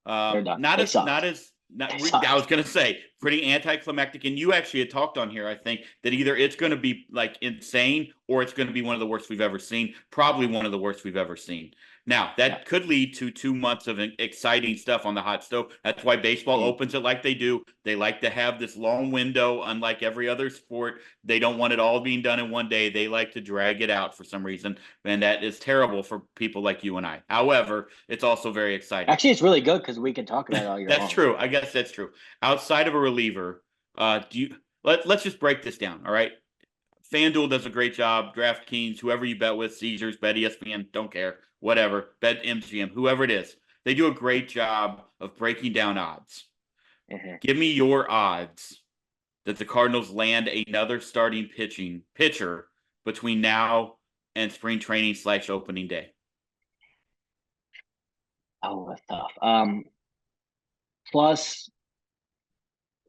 They're done. Not They as sucked. not as not. They I was sucked. gonna say pretty anticlimactic, and you actually had talked on here. I think that either it's going to be like insane or it's going to be one of the worst we've ever seen. Probably one of the worst we've ever seen. Now Yeah. that could lead to 2 months of exciting stuff on the hot stove. That's why baseball opens it like they do. They like to have this long window, unlike every other sport. They don't want it all being done in one day. They like to drag it out for some reason, and that is terrible for people like you and I. However, it's also very exciting. Actually, it's really good because we can talk about it all year That's long. true. I guess that's true. Outside of a reliever, do you let's just break this down, all right? FanDuel does a great job. DraftKings, whoever you bet with, Caesars, Bet ESPN, don't care, whatever, Bet MGM, whoever it is, they do a great job of breaking down odds. Mm-hmm. Give me your odds that the Cardinals land another starting pitcher between now and spring training / opening day. Oh, that's tough. Plus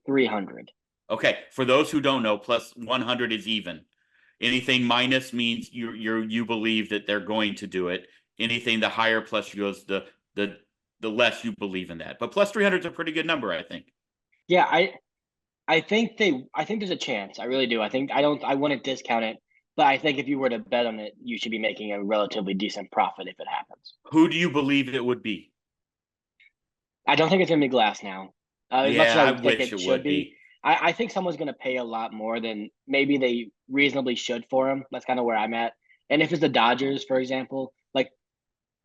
300. Okay, for those who don't know, plus 100 is even. Anything minus means you believe that they're going to do it. Anything the higher plus goes the less you believe in that. But plus 300 is a pretty good number, I think. Yeah, I think there's a chance. I really do. I wouldn't discount it, but I think if you were to bet on it, you should be making a relatively decent profit if it happens. Who do you believe it would be? I don't think it's gonna be Glass now. As much as Yeah, I I would think wish it it should would be, be. I think someone's gonna pay a lot more than maybe they reasonably should for him. That's kind of where I'm at. And if it's the Dodgers, for example, like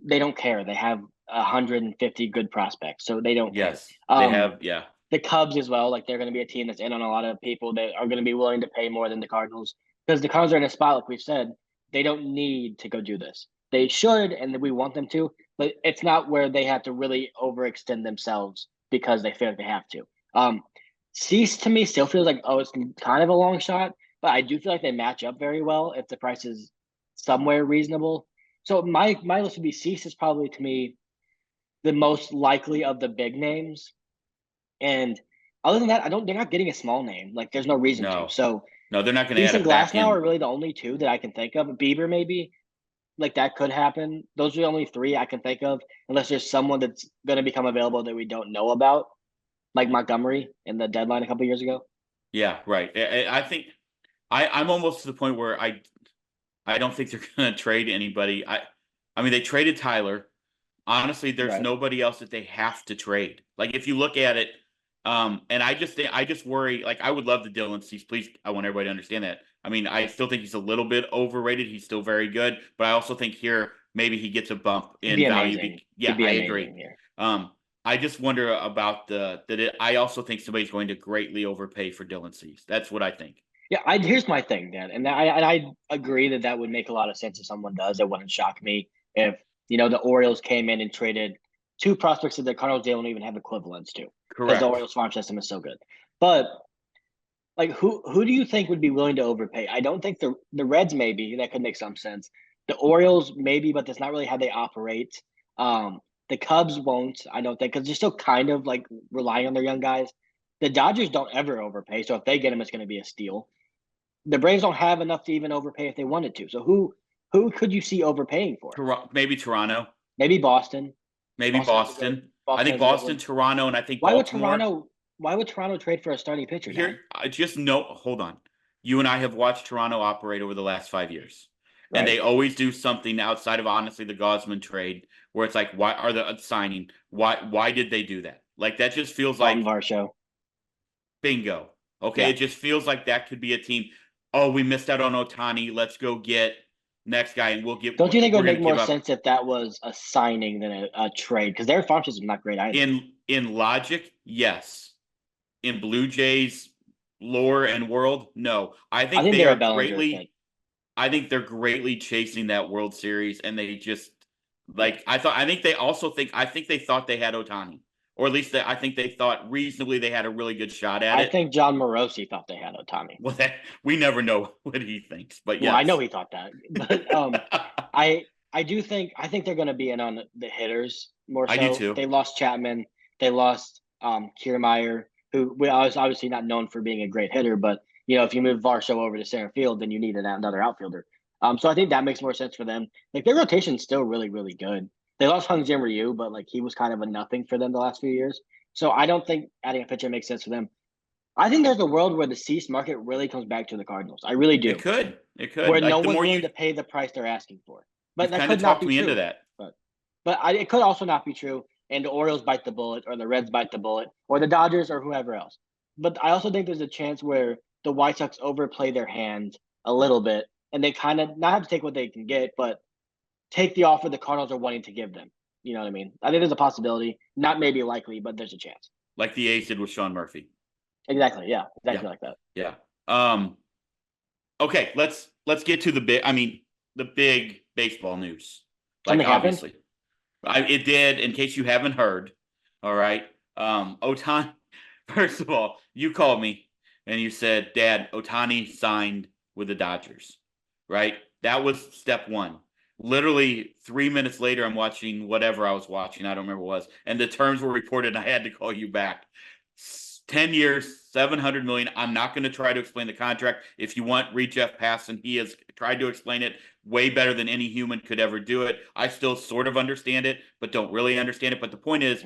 they don't care. They have 150 good prospects, so they don't care. Yes, they have. Yeah, The Cubs as well, like they're going to be a team that's in on a lot of people that are going to be willing to pay more than the Cardinals because the Cardinals are in a spot, like we've said, they don't need to go do this. They should, and we want them to, but it's not where they have to really overextend themselves because they feel like they have to. Cease to me still feels like, oh, it's kind of a long shot, but I do feel like they match up very well if the price is somewhere reasonable. So my list would be Cease is probably to me the most likely of the big names. And other than that, they're not getting a small name. Like there's no reason to. no, So no, they're not going to Cease add a and Glass back now are end. really the only two that I can think of. Bieber maybe. Like that could happen. Those are the only three I can think of, unless there's someone that's gonna become available that we don't know about, like Montgomery in the deadline a couple years ago. Yeah, right. I think I'm almost to the point where I don't think they're going to trade anybody. I mean, they traded Tyler. Honestly, there's Right. nobody else that they have to trade. Like if you look at it, and I just worry. Like I would love the Dylan Cease. Please, I want everybody to understand that. I mean, I still think he's a little bit overrated. He's still very good, but I also think here maybe he gets a bump He'd in be value. amazing. Yeah, He'd be I agree. amazing here. I just wonder about I also think somebody's going to greatly overpay for Dylan Cease. That's what I think. Yeah, here's my thing, Dan, and I agree that that would make a lot of sense if someone does. It wouldn't shock me if the Orioles came in and traded two prospects that the Cardinals they don't even have equivalents to because the Correct. Orioles farm system is so good. But like, who do you think would be willing to overpay? I don't think the Reds maybe that could make some sense. The Orioles maybe, but that's not really how they operate. The Cubs won't, I don't think, because they're still kind of like relying on their young guys. The Dodgers don't ever overpay, so if they get them, it's going to be a steal. The Braves don't have enough to even overpay if they wanted to. So who could you see overpaying for? Maybe Toronto. Maybe Boston. Maybe Boston has a good Boston. I Boston think has a good Boston, one. Toronto, and I think Why would Baltimore. Toronto? Why would Toronto trade for a starting pitcher, Dan? Here, I just know. Hold on. You and I have watched Toronto operate over the last 5 years, and Right. they always do something outside of honestly the Gosman trade, where it's like, why are the signing? Why did they do that? Like that just feels Dalton like Varsho. bingo. Okay, Yeah. it just feels like that could be a team. Oh, we missed out on Otani. Let's go get next guy, and Don't you think it we're would going make to give more up. sense if that was a signing than a trade? Because their farm system is not great either. In logic, yes. In Blue Jays lore and world, no. I think They they're a are Bellinger fit. I think they're greatly chasing that World Series, and they just like I think they also think I think they thought they had Otani, or at least I think they thought reasonably they had a really good shot at I it. think John Morosi thought they had Ohtani. Well, we never know what he thinks, but Well, I know yes, he thought that, but I do think they're going to be in on the hitters more I do so. too. They lost Chapman, they lost Kiermaier, who was obviously not known for being a great hitter, but if you move Varsho over to center field, then you need another outfielder. So I think that makes more sense for them. Like their rotation's still really, really good. They lost Hung Jim Ryu, but like he was kind of a nothing for them the last few years. So I don't think adding a pitcher makes sense for them. I think there's a world where the Cease market really comes back to the Cardinals. I really do, It could. where no Like the one's more willing to pay the price they're asking for. But you've that kind of could not talked be me into true. that. It could also not be true, and the Orioles bite the bullet, or the Reds bite the bullet, or the Dodgers, or whoever else. But I also think there's a chance where the White Sox overplay their hand a little bit, and they kind of not have to take what they can get, but take the offer the Cardinals are wanting to give them. You know what I mean? I think there's a possibility, not maybe likely, but there's a chance. Like the A's did with Sean Murphy. Exactly. Yeah. Yeah, Exactly like that. yeah. Okay, let's get to the big baseball news. Like Something happened. obviously, it did. In case you haven't heard, all right. Otani. First of all, you called me and you said, "Dad, Otani signed with the Dodgers." Right. That was step one. Literally 3 minutes later, I'm watching whatever I was watching. I don't remember what it was, and the terms were reported. And I had to call you back. 10 years, 700 million. I'm not going to try to explain the contract. If you want, read Jeff Passan. He has tried to explain it way better than any human could ever do it. I still sort of understand it, but don't really understand it. But the point is,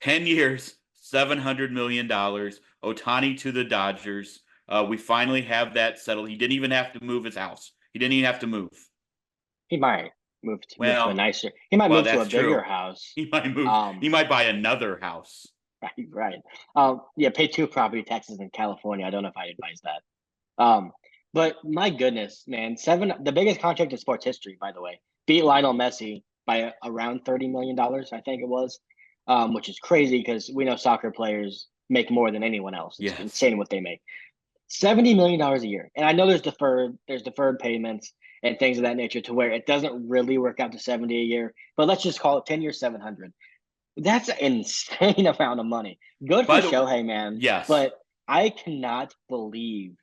10 years, $700 million. Otani to the Dodgers. We finally have that settled. He didn't even have to move his house. He didn't even have to move. He might move to a nicer. He might move to a bigger house. He might move. He might buy another house. Right. Yeah, pay 2 property taxes in California. I don't know if I advise that. But my goodness, man, the biggest contract in sports history, by the way, beat Lionel Messi by around $30 million, I think it was, which is crazy because we know soccer players make more than anyone else. It's insane what they make. $70 million a year. And I know there's deferred payments and things of that nature to where it doesn't really work out to 70 a year, but let's just call it 10 years, 700. That's an insane amount of money. Good for Shohei, man. Yes. But I cannot believe.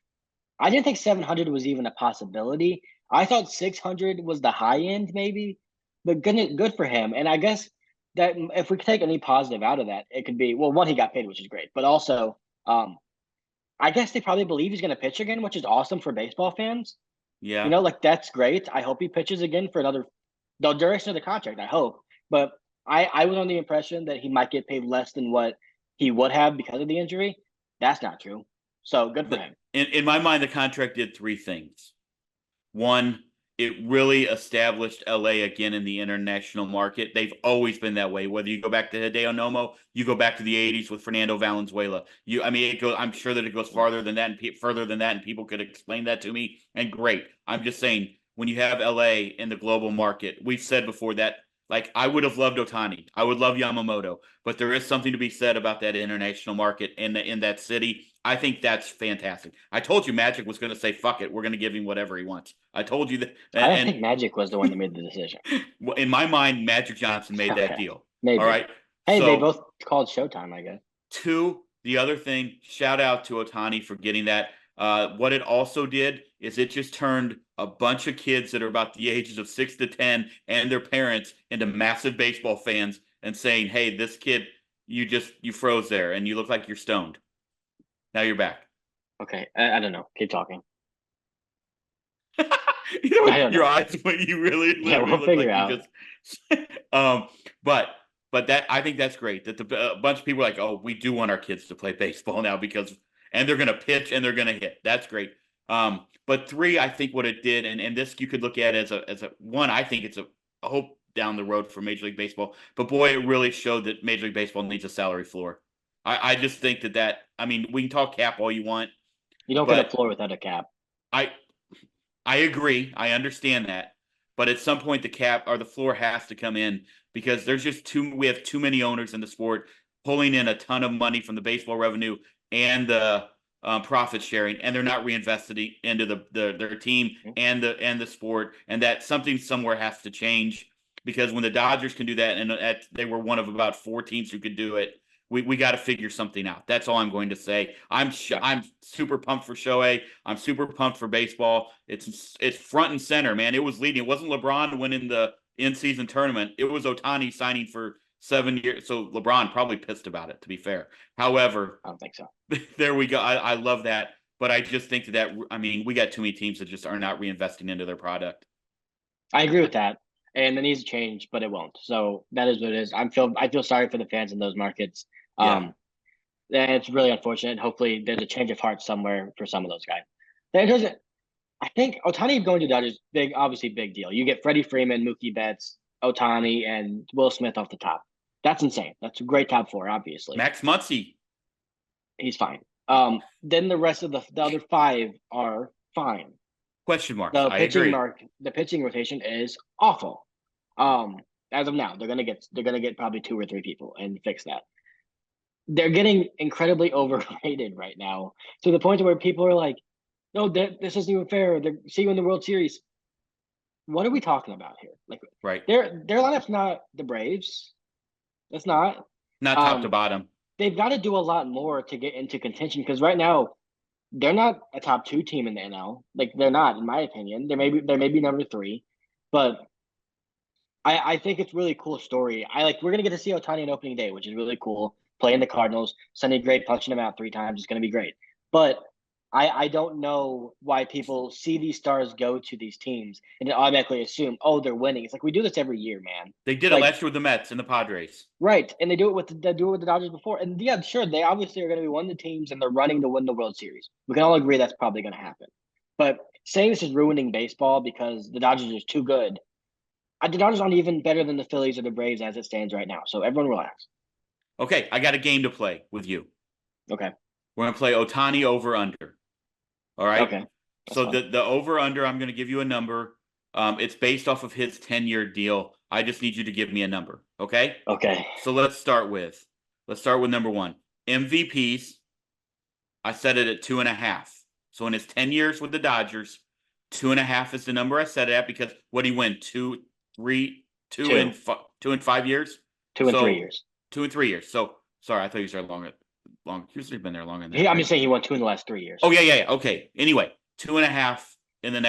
I didn't think 700 was even a possibility. I thought 600 was the high end, maybe. But good for him. And I guess that if we take any positive out of that, it could be, well, one, he got paid, which is great. But also, I guess they probably believe he's going to pitch again, which is awesome for baseball fans. Yeah. That's great. I hope he pitches again for the duration of the contract, I hope. But I was on the impression that he might get paid less than what he would have because of the injury. That's not true. So good for him. In my mind, the contract did 3 things. One, it really established LA again in the international market. They've always been that way. Whether you go back to Hideo Nomo, you go back to the '80s with Fernando Valenzuela. I'm sure that it goes farther than that and further than that, and people could explain that to me. And great. I'm just saying, when you have LA in the global market, we've said before that. Like, I would have loved Otani. I would love Yamamoto. But there is something to be said about that international market in that city. I think that's fantastic. I told you Magic was going to say, fuck it. We're going to give him whatever he wants. I told you that. I don't think Magic was the one that made the decision. In my mind, Magic Johnson made that deal. Maybe. All right. Hey, they both called Showtime, I guess. 2, the other thing, shout out to Otani for getting that. What it also did is it just turned a bunch of kids that are about the ages of 6 to 10 and their parents into massive baseball fans and saying, hey, this kid, you froze there and you look like you're stoned. Now you're back. Okay. I don't know. Keep talking. Your eyes when you really we'll figure out. But that, I think that's great that a bunch of people are like, oh, we do want our kids to play baseball now and they're going to pitch and they're going to hit. That's great. But 3, I think what it did, and this you could look at as a one, I think it's a hope down the road for Major League Baseball. But boy, it really showed that Major League Baseball needs a salary floor. I just think that, I mean, we can talk cap all you want. You don't get a floor without a cap. I agree. I understand that. But at some point, the cap or the floor has to come in because there's just we have too many owners in the sport pulling in a ton of money from the baseball revenue and the profit sharing, and they're not reinvesting into their team and the sport, and that something somewhere has to change because when the Dodgers can do that, and they were one of about 4 teams who could do it, we got to figure something out. That's all I'm going to say. I'm super pumped for Shohei. I'm super pumped for baseball. It's front and center, man. It was leading. It wasn't LeBron winning the in-season tournament. It was Ohtani signing for 7 years. So LeBron probably pissed about it, to be fair. However, I don't think so. there we go. I love that, but I just think that I mean we got too many teams that just are not reinvesting into their product. I agree with that, and it needs to change, but it won't. So that is what it is. I feel sorry for the fans in those markets. Yeah. And it's really unfortunate. Hopefully, there's a change of heart somewhere for some of those guys. That doesn't. I think Otani going to Dodgers, obviously big deal. You get Freddie Freeman, Mookie Betts, Otani, and Will Smith off the top. That's insane. That's a great top four, obviously. Max Muncy. He's fine. Then the rest of the other 5 are fine. Question marks. The I pitching agree. The pitching rotation is awful. As of now, they're gonna get probably 2 or 3 people and fix that. They're getting incredibly overrated right now to the point where people are like, "No, this isn't even fair. They see you in the World Series." What are we talking about here? Like, Right. their lineup's not the Braves. It's not. Not top to bottom. They've got to do a lot more to get into contention because right now they're not a top 2 team in the NL. Like they're not, in my opinion. They may be number 3, but I think it's really cool story. We're gonna get to see Ohtani on opening day, which is really cool. Playing the Cardinals, Sonny Gray punching him out 3 times is gonna be great. But I don't know why people see these stars go to these teams and then automatically assume, oh, they're winning. It's like we do this every year, man. They did it last year with the Mets and the Padres. Right, and they do it with the Dodgers before. And yeah, sure, they obviously are going to be one of the teams, and they're running to win the World Series. We can all agree that's probably going to happen. But saying this is ruining baseball because the Dodgers are too good, the Dodgers aren't even better than the Phillies or the Braves as it stands right now. So everyone relax. Okay, I got a game to play with you. Okay. We're gonna play Ohtani over under. All right. Okay. So the over under, I'm gonna give you a number. It's based off of his 10-year deal. I just need you to give me a number. Okay. Okay. So let's start with number 1. MVPs. I set it at 2.5. So in his 10 years with the Dodgers, 2.5 is the number I set it at because what he win 2, 3, 2 2. and 5 years. 2 and 3 years. 2 and 3 years. So sorry, I thought you said longer. He's been there longer than that. I'm just saying he won 2 in the last 3 years. Oh yeah. Okay. Anyway, 2.5 in the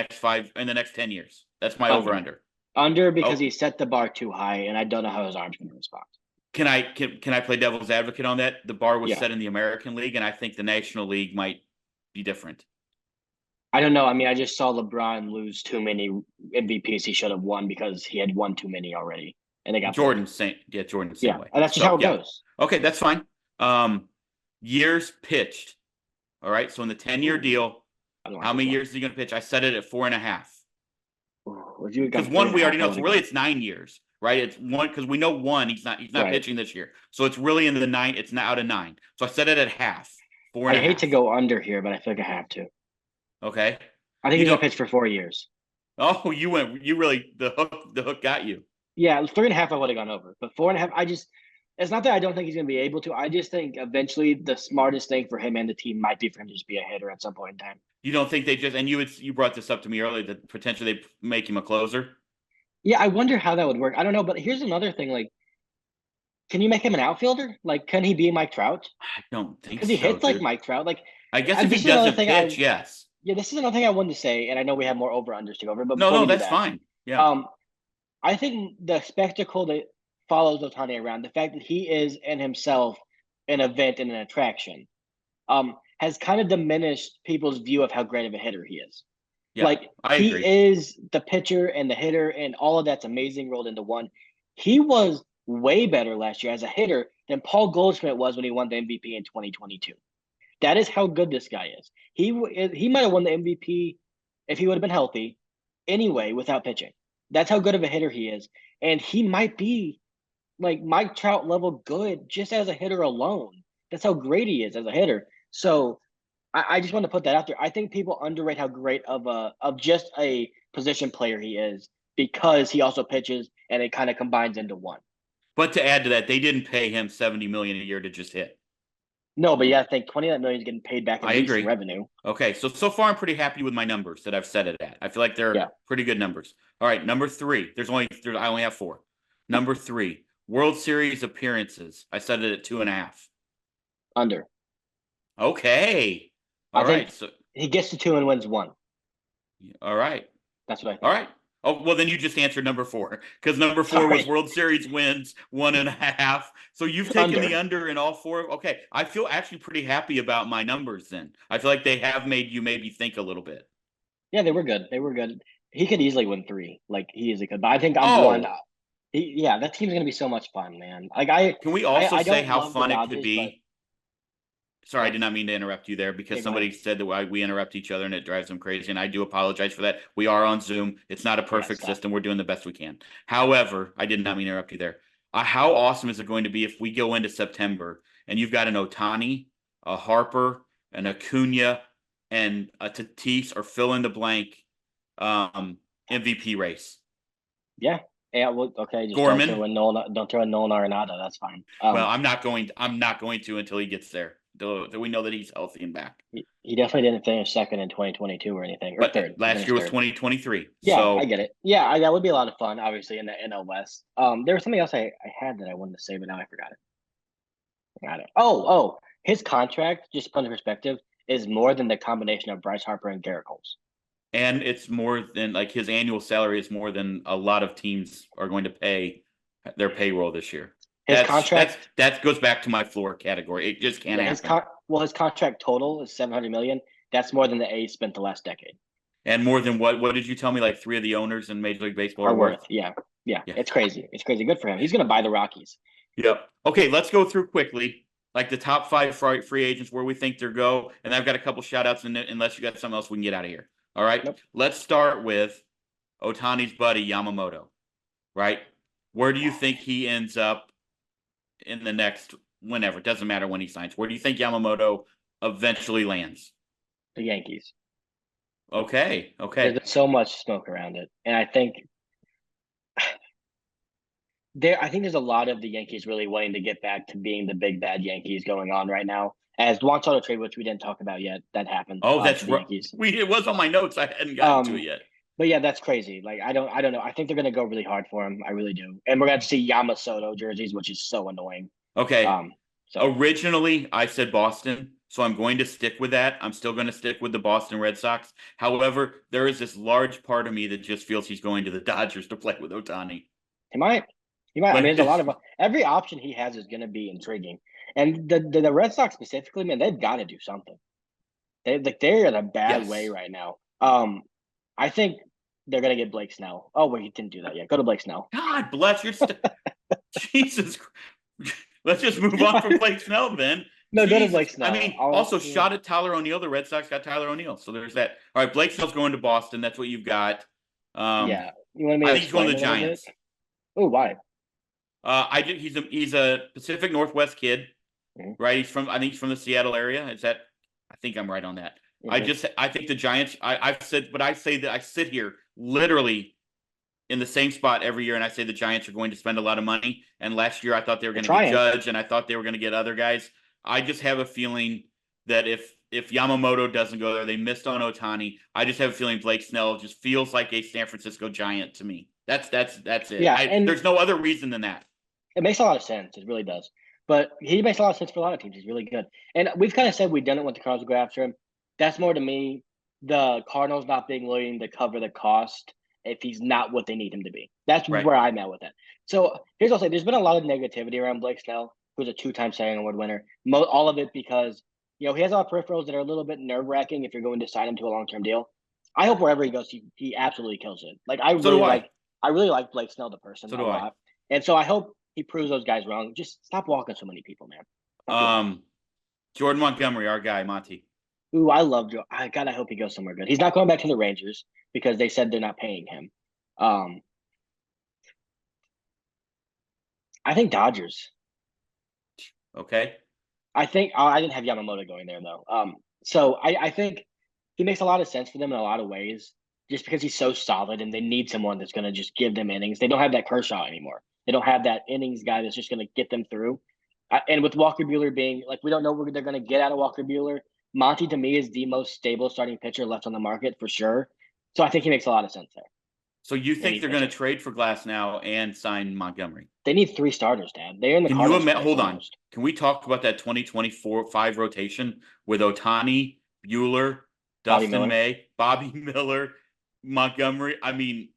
next 10 years. That's my over under. Under because he set the bar too high, and I don't know how his arm's going to respond. Can I play devil's advocate on that? The bar was set in the American League, and I think the National League might be different. I don't know. I mean, I just saw LeBron lose too many MVPs he should have won because he had won too many already, and they got Jordan same way. And that's just how it goes. Okay, that's fine. Years pitched. All right, so in the 10-year deal, how many years is he going to pitch? I set it at 4.5. Because 1 we already know. So really, it's 9 years, right? It's 1 because we know 1 he's not pitching this year. So it's really in the 9. It's now out of 9. So I set it at half. 4.5. I hate to go under here, but I feel like I have to. Okay. I think he's going to pitch for 4 years. Oh, you really the hook got you. Yeah, 3.5 I would have gone over, but 4.5 it's not that I don't think he's going to be able to. I just think eventually the smartest thing for him and the team might be for him to just be a hitter at some point in time. You don't think they just, and you brought this up to me earlier, that potentially they make him a closer? Yeah, I wonder how that would work. I don't know, but here's another thing. Like, can you make him an outfielder? Like, can he be Mike Trout? I don't think so. Because he hits like Mike Trout. Like, I guess if he doesn't pitch, yes. Yeah, this is another thing I wanted to say, and I know we have more over-unders to go over, but no, that's fine. Yeah. I think the spectacle that follows Ohtani around, the fact that he is in himself an event and an attraction, has kind of diminished people's view of how great of a hitter he is. Yeah, like he is the pitcher and the hitter, and all of that's amazing rolled into one. He was way better last year as a hitter than Paul Goldschmidt was when he won the MVP in 2022. That is how good this guy is. He might have won the MVP if he would have been healthy anyway without pitching. That's how good of a hitter he is. And he might be like Mike Trout level good just as a hitter alone. That's how great he is as a hitter. So I just want to put that out there. I think people underrate how great of just a position player he is because he also pitches and it kind of combines into one. But to add to that, they didn't pay him $70 million a year to just hit. No, but yeah, I think 29 million is getting paid back in I recent agree. revenue. Okay, so far I'm pretty happy with my numbers that I've set it at. I feel like they're Yeah, pretty good numbers. All right, number three. I only have four. Number three, World Series appearances. I set it at 2.5. under. Okay. I All right. think So he gets to two and wins one. all right. That's what I All think. right. Oh, well, then you just answered number four because number four was Sorry, World Series wins 1.5. So you've taken the under. under in all four. Okay. I feel actually pretty happy about my numbers then. I feel like they have made you maybe think a little bit. Yeah, they were good. They were good. He could easily win three. Like he is a good. But I think I'm one. Oh, Yeah, that team's gonna be so much fun, man. Like can we also I say don't how love the fun it could Dodgers, but be? Sorry, I what? did not mean to interrupt you there Yeah, because go ahead. somebody said that we interrupt each other and it drives them crazy. And I do apologize for that. We are on Zoom. It's not a Yeah, perfect stop. system. We're doing the best we can. However, I did not mean to interrupt you there. How awesome is it going to be if we go into September and you've got an Otani, a Harper, an Acuna, and a Tatis or fill in the blank MVP race? Yeah. Yeah, well, okay, just Gorman. Don't throw in Nolan Arenado. That's fine. Well, I'm not going to until he gets there. Do we know that he's healthy and back? He definitely didn't finish second in 2022 or anything, or But third. He last finished year was third. 2023. Yeah, I So get it. Yeah, that would be a lot of fun, obviously, in the NL West. There was something else I had that I wanted to say, but now I forgot it. Got it. His contract, just to put in perspective, is more than the combination of Bryce Harper and Garrett Coles. and it's more than like his annual salary is more than a lot of teams are going to pay their payroll this year. His contract, That goes back to my floor category. It just can't yeah, happen. his contract total is 700 million. That's more than the A's spent the last decade. And more than what did you tell me? Like three of the owners in Major League Baseball are Are worth, worth? yeah, yeah. Yeah. It's crazy. It's crazy. Good for him. He's gonna buy the Rockies. Yep. Okay, let's go through quickly like the top five free agents where we think they're go. And I've got a couple shout outs unless you got something else we can get out of here. All right. Nope. Let's start with Otani's buddy Yamamoto. Right. Where do you think he ends up in the next whenever? It doesn't matter when he signs. Where do you think Yamamoto eventually lands? The Yankees. Okay. There's Okay. been so much smoke around it, and I think there's a lot of the Yankees really wanting to get back to being the big bad Yankees going on right now. As the Juan Soto trade, which we didn't talk about yet, that happened Oh, that's to the right. Yankees. It was on my notes. I hadn't gotten to it Um, yet. but yeah, that's crazy. Like I don't know. I think they're gonna go really hard for him. I really do. And we're gonna have to see Yamasoto jerseys, which is so annoying. Okay. Um, so Originally, I said Boston, so I'm going to stick with that. I'm still going to stick with the Boston Red Sox. However, there is this large part of me that just feels he's going to the Dodgers to play with Otani. he might. He might. I mean, Like there's a lot it's of every option he has is gonna be intriguing. And the Red Sox specifically, man, they've got to do something. They're in a bad way yes. right now. I think they're gonna get Blake Snell. Oh wait, he didn't do that yet. Go to Blake Snell. God bless your Jesus. Let's just move on from Blake Snell then. No, go to Blake Jesus. I Snell. mean, also shot at Tyler O'Neill. The Red Sox got Tyler O'Neill. So there's that. All right, Blake Snell's going to Boston. That's what you've got. Yeah, you want me I to think he's going explain to a the little bit? Giants. Oh, why? He's a Pacific Northwest kid, Mhm, right? I think he's from the Seattle area. I think I'm right on that. mhm. I think the Giants. I've said, but I say that I sit here literally in the same spot every year, and I say the Giants are going to spend a lot of money. And last year, I thought they were They're going to get trying. Judge, and I thought they were going to get other guys. I just have a feeling that if Yamamoto doesn't go there, they missed on Otani. I just have a feeling Blake Snell just feels like a San Francisco Giant to me. That's it. Yeah, and There's no other reason than that. it makes a lot of sense. It really does. But he makes a lot of sense for a lot of teams. He's really good. And we've kind of said we've done it with the Cardinals go after him. That's more to me the Cardinals not being willing to cover the cost if he's not what they need him to be. That's Right. where I'm at with it. So here's what I'll say. There's been a lot of negativity around Blake Snell, who's a two-time Cy Young Award winner. All of it because, he has a lot of peripherals that are a little bit nerve-wracking if you're going to sign him to a long-term deal. I hope wherever he goes, he absolutely kills it. Like So do I. I really like Blake Snell, the person, So a do I. lot. And so I hope he proves those guys wrong. Just stop walking so many people, man. Stop doing that. Jordan Montgomery, our guy, Monty. Ooh, I love Joe. I hope he goes somewhere good. He's not going back to the Rangers because they said they're not paying him. Um, I think Dodgers. Okay. I think I didn't have Yamamoto going there though. So I think he makes a lot of sense for them in a lot of ways, just because he's so solid and they need someone that's going to just give them innings. They don't have that Kershaw anymore. They don't have that innings guy that's just going to get them through. And with Walker Buehler being like, we don't know what they're going to get out of Walker Buehler. Monty to me is the most stable starting pitcher left on the market for sure. So I think he makes a lot of sense there. So you think they're going to Pitching. trade for Glass now and sign Montgomery? They need 3 starters, Dad. They're in the Can you Cardinals. hold on? Almost. Can we talk about that 2024-5 rotation with Ohtani, Buehler, Dustin May, Bobby Miller, Montgomery? I mean,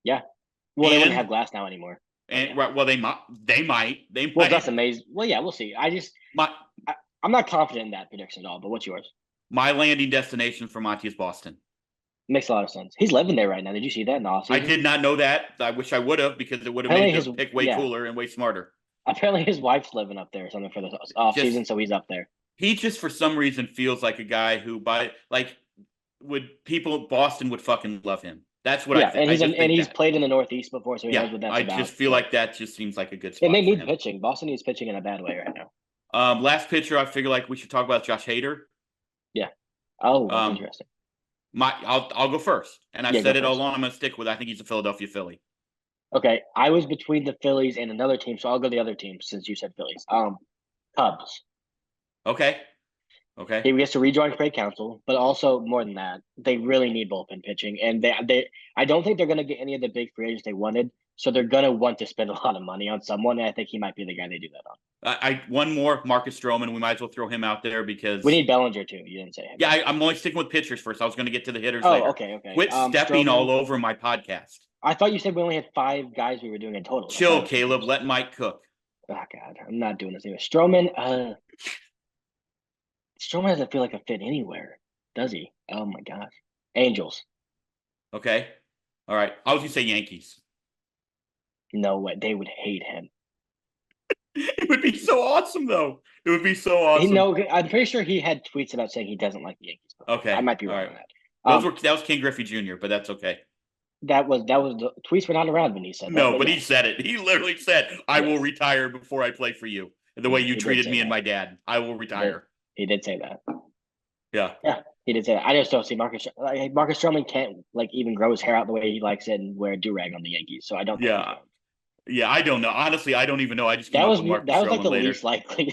yeah. Well, they wouldn't have Glass now anymore. And yeah. Well, they might. Well, Dustin May's. Well, yeah, we'll see. I'm not confident in that prediction at all. But what's yours? My landing destination for Monty is Boston. Makes a lot of sense. He's living there right now. Did you see that in the offseason? I did not know that. I wish I would have, because it would have made his pick way cooler and way smarter. Apparently his wife's living up there or something for the offseason, so he's up there. He just, for some reason, feels like a guy who, Boston would fucking love him. That's what I think. He's played in the Northeast before, so he knows what that's about. I just feel like that just seems like a good spot. And they need pitching. Boston needs pitching in a bad way right now. Last pitcher, I figure like we should talk about Josh Hader. Yeah. Oh, that's interesting. I'll go first, and I've said it all along. I'm going to stick with. I think he's a Philadelphia Philly. Okay, I was between the Phillies and another team, so I'll go the other team since you said Phillies. Cubs. Okay. He gets to rejoin Craig Counsell, but also more than that, they really need bullpen pitching, and I don't think they're going to get any of the big free agents they wanted, so they're going to want to spend a lot of money on someone, and I think he might be the guy they do that on. One more, Marcus Stroman. We might as well throw him out there because we need Bellinger too. You didn't say him. Yeah, I'm only sticking with pitchers first. I was going to get to the hitters later. Okay. Quit stepping all over my podcast. I thought you said we only had 5 guys we were doing in total. Chill, Caleb. Let Mike cook. Oh God, I'm not doing this anymore. Stroman doesn't feel like a fit anywhere, does he? Oh my gosh. Angels. Okay. All right. I was going to say Yankees. No way. They would hate him. It would be so awesome, though. It would be so awesome. I'm pretty sure he had tweets about saying he doesn't like the Yankees. Okay. I might be wrong on that. That was King Griffey Jr., but that's okay. That was the tweets were not around when he said that. No, but he said it. He literally said, I will retire before I play for you. The way you treated me and my dad. I will retire. He did say that. Yeah. Yeah, he did say that. I just don't see Marcus Stroman can't even grow his hair out the way he likes it and wear a do-rag on the Yankees. So I don't think Yeah, I don't know. Honestly, I don't even know. I just that was like the least likely.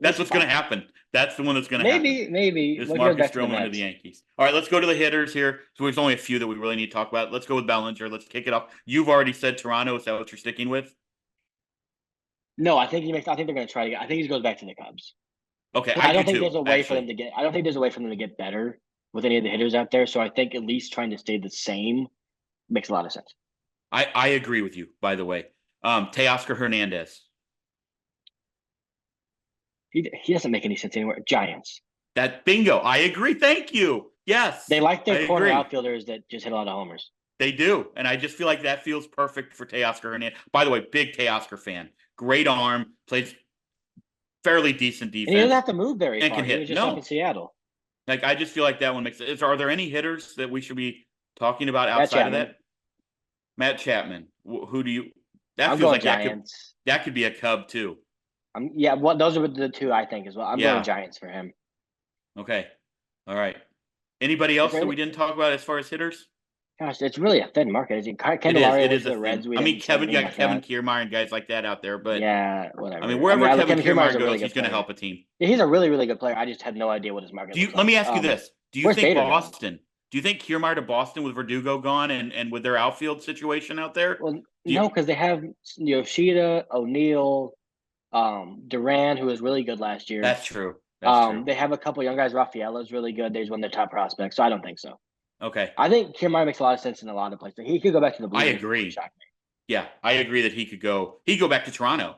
That's what's going to happen. That's the one that's going to happen. Maybe. Is Marcus Stroman to the Yankees. All right, let's go to the hitters here. So there's only a few that we really need to talk about. Let's go with Bellinger. Let's kick it off. You've already said Toronto. Is that what you're sticking with? No, I think they're going to try to get. I think he goes back to the Cubs. Okay, I don't think there's a way for them to get. I don't think there's a way for them to get better with any of the hitters out there. So I think at least trying to stay the same makes a lot of sense. I agree with you. By the way. Teoscar Hernandez. He doesn't make any sense anywhere. Giants. That bingo. I agree. Thank you. Yes. They like their corner outfielders that just hit a lot of homers. They do. And I just feel like that feels perfect for Teoscar Hernandez. By the way, big Teoscar fan. Great arm. Plays fairly decent defense. And he doesn't have to move very far. Can hit. He was just up in Seattle. Like, I just feel like that one makes sense. Are there any hitters that we should be talking about outside of that? Matt Chapman. Who do you... That feels like that could be a Cub too. Those are the 2 I think as well. I'm going Giants for him. Okay. All right. Anybody else that we didn't talk about as far as hitters? Gosh, it's really a thin market. It is the Reds. Kevin Kiermaier and guys like that out there, but yeah, whatever. I mean, wherever Kevin Kiermaier goes, he's going to help a team. Yeah, he's a really, really good player. I just have no idea what his market is. Let me ask you this: do you think Boston? Do you think Kiermaier to Boston with Verdugo gone and with their outfield situation out there? Well, no, because they have Yoshida, O'Neal, Duran, who was really good last year. That's true. They have a couple young guys. Rafaela's really good. They're one of their top prospects, so I don't think so. Okay. I think Kiermaier makes a lot of sense in a lot of places. He could go back to the Blue Jays. I agree. Yeah, I agree that he could go. He'd go back to Toronto.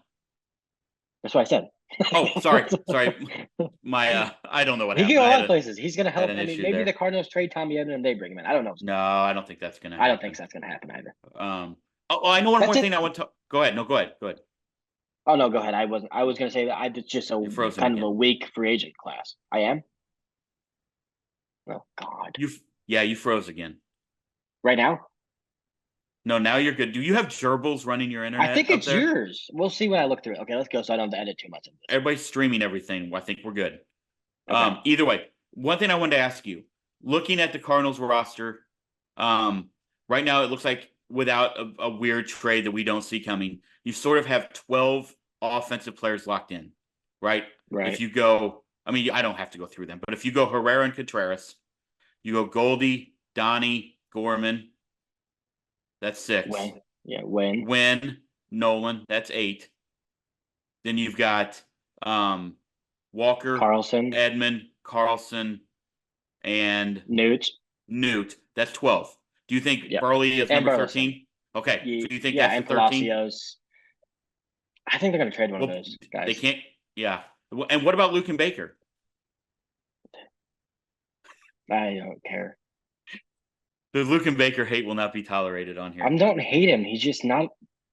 That's what I said. Oh, sorry. I don't know what happened. He can go a lot of places. He's going to help. Maybe the Cardinals trade Tommy Edman and they bring him in. I don't know. No, I don't think that's going to happen. I don't think that's going to happen either. I know one more thing I want to go ahead. No, go ahead. Oh, no, go ahead. I was going to say that it's just kind of a weak free agent class. I am? Oh, God. You froze again. Right now? No, now you're good. Do you have gerbils running your internet? I think it's yours. We'll see when I look through it. Okay, let's go so I don't have to edit too much of this. Everybody's streaming everything. I think we're good. Okay. Either way, one thing I wanted to ask you, looking at the Cardinals roster, right now it looks like without a weird trade that we don't see coming, you sort of have 12 offensive players locked in, right? If Right. you go, I mean, I don't have to go through them, but if you go Herrera and Contreras, you go Goldie, Donnie, Gorman, that's 6. When. Yeah. When. Wynn, Nolan, that's 8. Then you've got Walker, Carlson. Edmund, Carlson, and Newt. Newt. That's 12. Do you think Yep. Burley is And number Burleson. 13? Okay. So you think Yeah, that's the and 13? Palacios. I think they're going to trade one of Well, those they guys. can't. Yeah. And what about Luke and Baker? I don't care. The Luke and Baker hate will not be tolerated on I here. don't hate him. He's just not.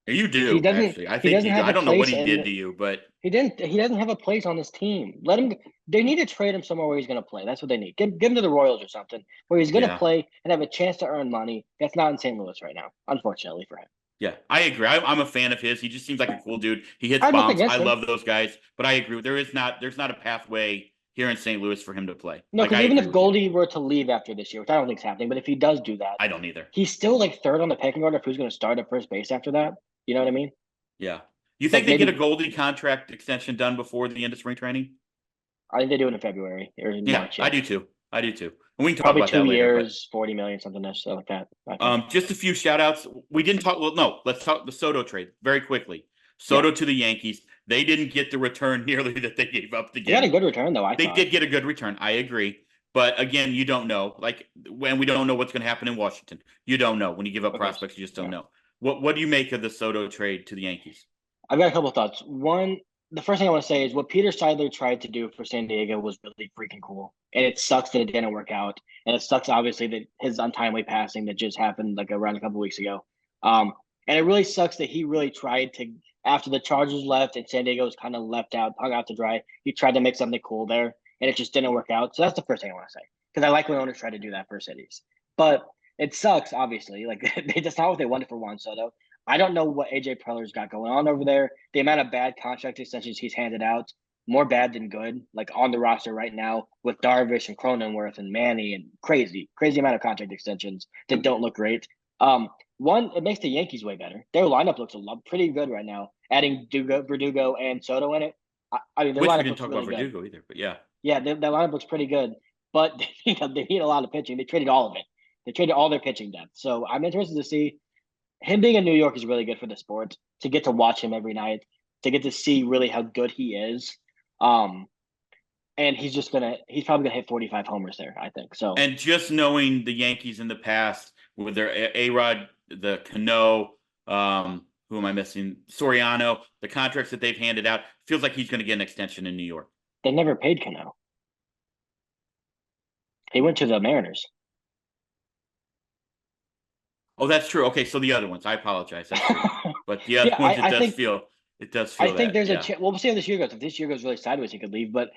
You He do, doesn't. actually. I He think doesn't you do. have I a don't know what place he in. did to you, but He didn't. He doesn't have a place on this team. Let him. They need to trade him somewhere where he's going to play. That's what they need. Give him to the Royals or something where he's going to yeah. play and have a chance to earn money. That's not in St. Louis right now, unfortunately for him. Yeah, I agree. I'm a fan of his. He just seems like a cool dude. He hits I have nothing bombs. I against him. love those guys, but I agree. There's not a pathway here in St. Louis for him to play. No, Like because I even agree if with you. Goldie were to leave after this year, which I don't think is happening, but if he does do that, I don't either. he's still like third on the pecking order of who's going to start at first base after that. You know what I mean? Yeah. You think Like they get a maybe Goldie contract extension done before the end of spring training? I think they do it in February or in Yeah, March. I Yeah, do too. I do too. And we can talk probably about two that later. But years, 40 million, something like that. I think. just a few shout outs. We didn't talk. Well, no, let's talk the Soto trade very quickly. Yeah, Soto to the Yankees. They didn't get the return nearly that they gave up to they got get a him. good return though. I They thought. did get a good return. I agree. But again, you don't know. Like when we don't know what's going to happen in Washington. You don't know. When you give up Of course. prospects, you just don't Yeah. know. What do you make of the Soto trade to the Yankees? I've got a couple of thoughts. One, the first thing I want to say is what Peter Seidler tried to do for San Diego was really freaking cool. And it sucks that it didn't work out. And it sucks, obviously, that his untimely passing that just happened like around a couple of weeks ago. And it really sucks that he really tried to, after the Chargers left and San Diego was kind of left out, hung out to dry, he tried to make something cool there. And it just didn't work out. So that's the first thing I want to say. Because I like when owners try to do that for cities. But it sucks, obviously. Like, that's not what they wanted for Juan Soto. I don't know what AJ Preller's got going on over there. The amount of bad contract extensions he's handed out, more bad than good, like on the roster right now with Darvish and Cronenworth and Manny and crazy amount of contract extensions that don't look great. One, it makes the Yankees way better. Their lineup looks pretty good right now. Adding Verdugo and Soto in it. I mean, their Which we lineup didn't looks talk really about good. Verdugo either, but yeah. Yeah, their lineup looks pretty good, but they need a lot of pitching. They traded all of it. They traded all their pitching depth. So I'm interested to see him being in New York is really good for the sport to get to watch him every night, to get to see really how good he is. And he's probably gonna hit 45 homers there, I think. So And just knowing the Yankees in the past with their A-Rod, the Cano, who am I missing? Soriano, the contracts that they've handed out, feels like he's going to get an extension in New York. they never paid Cano. He went to the Mariners. Oh, that's true. Okay, so the other ones, I apologize. That's true. But the other Yeah, ones, I think it does I feel think that. there's Yeah. a chance. Well, we'll see how this year goes. If this year goes really sideways, he could leave. But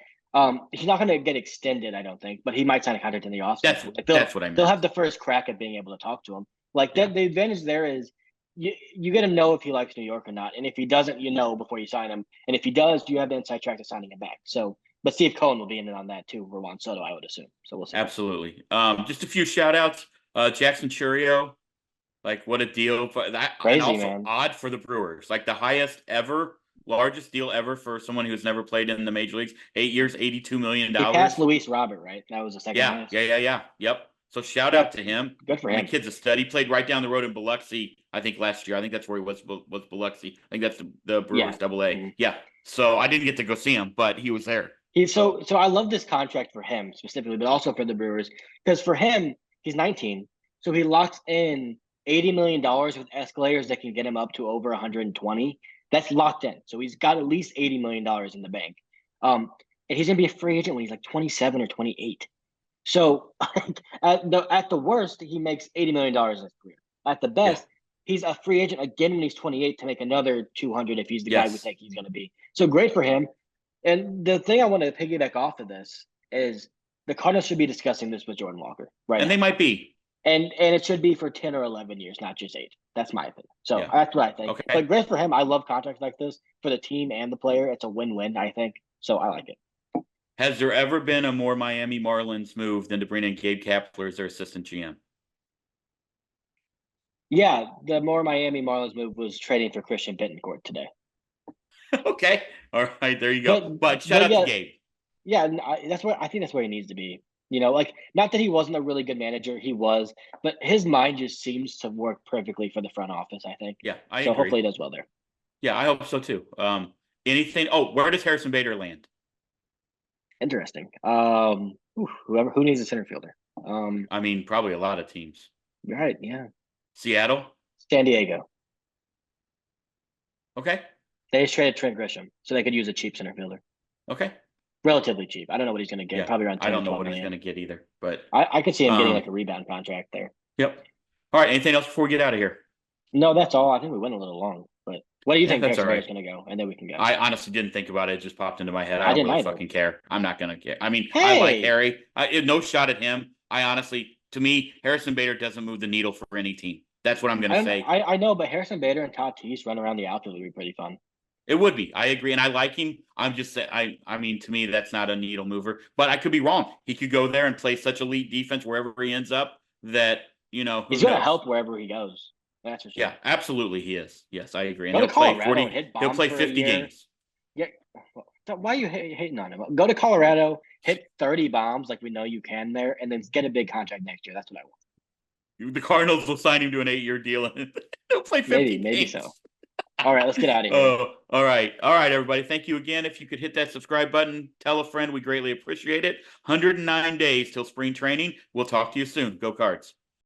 he's not going to get extended, I don't think. But he might sign a contract in the offseason. That's what I meant. They'll have the first crack at being able to talk to him. Like Yeah. the advantage there is you get to know if he likes New York or not, and if he doesn't, you know before you sign him. And if he does, you have the inside track to signing him back. So, but Steve Cohen will be in on that too for Juan Soto, I would assume. So we'll see. Absolutely. Just a few shout outs. Jackson Churio, like what a deal for that. Crazy, and also man. odd for the Brewers. Like the largest deal ever for someone who's never played in the major leagues. 8 years, $82 million. He passed Luis Robert, right? That was the second highest. Yeah. Yep. So shout out to him. Good for him. The kid's a stud. He played right down the road in Biloxi, I think last year. I think that's where he was Biloxi. I think that's the Brewers Double A. Mm-hmm. Yeah. So I didn't get to go see him, but he was there. So I love this contract for him specifically, but also for the Brewers because for him, he's 19, so he locks in $80 million with escalators that can get him up to over 120. That's locked in. So he's got at least $80 million in the bank. And he's gonna be a free agent when he's like 27 or 28. So at the worst, he makes $80 million in his career. At the best, he's a free agent again when he's 28 to make another 200 if he's the guy we think he's gonna be. So great for him. And the thing I want to piggyback off of this is the Cardinals should be discussing this with Jordan Walker, right? And they might be. And it should be for 10 or 11 years, not just 8. That's my opinion. So that's what I think. Okay. But great for him. I love contracts like this for the team and the player. It's a win-win, I think. So I like it. Has there ever been a more Miami Marlins move than to bring in Gabe Kapler as their assistant GM? Yeah, the more Miami Marlins move was trading for Christian Bittencourt today. Okay. All right. There you go. But But shout but out to yeah, Gabe. yeah, that's where I think that's where he needs to be. Like not that he wasn't a really good manager, he was, but his mind just seems to work perfectly for the front office, I think. Yeah, I So agree. hopefully he does well there. Yeah, I hope so too. Anything? Oh, where does Harrison Bader land? Interesting. Who needs a center fielder? I mean, probably a lot of teams. Right, yeah. Seattle? San Diego. Okay. They just traded Trent Grisham, so they could use a cheap center fielder. Okay. Relatively cheap. I don't know what he's going to get. Yeah. Probably around I 10 or don't know 12 what he's million. going to get either, but I could see him getting um, like a rebound contract there. yep. All right. Anything else before we get out of here? No, that's all. I think we went a little long, but what do you Yeah, think that's all Harrison Bader's right. going to go? And then we can go. I honestly didn't think about it. It just popped into my head. I I don't didn't really either. fucking care. I'm not going to care. I mean, I like Hey, Harry. No shot at him. I honestly, to me, Harrison Bader doesn't move the needle for any team. That's what I'm going to say. I know, but Harrison Bader and Tatis run around the outfield would be pretty fun. It would be. I agree, and I like him. I'm just saying. I mean, to me, that's not a needle mover. But I could be wrong. He could go there and play such elite defense wherever he ends up that who He's going to knows? help wherever he goes. That's for sure. Yeah, absolutely, he is. Yes, I agree. And Go to he'll play Colorado 40. and hit He'll bombs play for a 50 year. games. Yeah. Why are you hating on him? Go to Colorado, hit 30 bombs like we know you can there, and then get a big contract next year. That's what I want. The Cardinals will sign him to an 8-year deal, and he'll play 50 Maybe games. so. All right, let's get out of here. Oh, all right. All right, everybody. Thank you again. If you could hit that subscribe button, tell a friend. We greatly appreciate it. 109 days till spring training. We'll talk to you soon. Go Cards.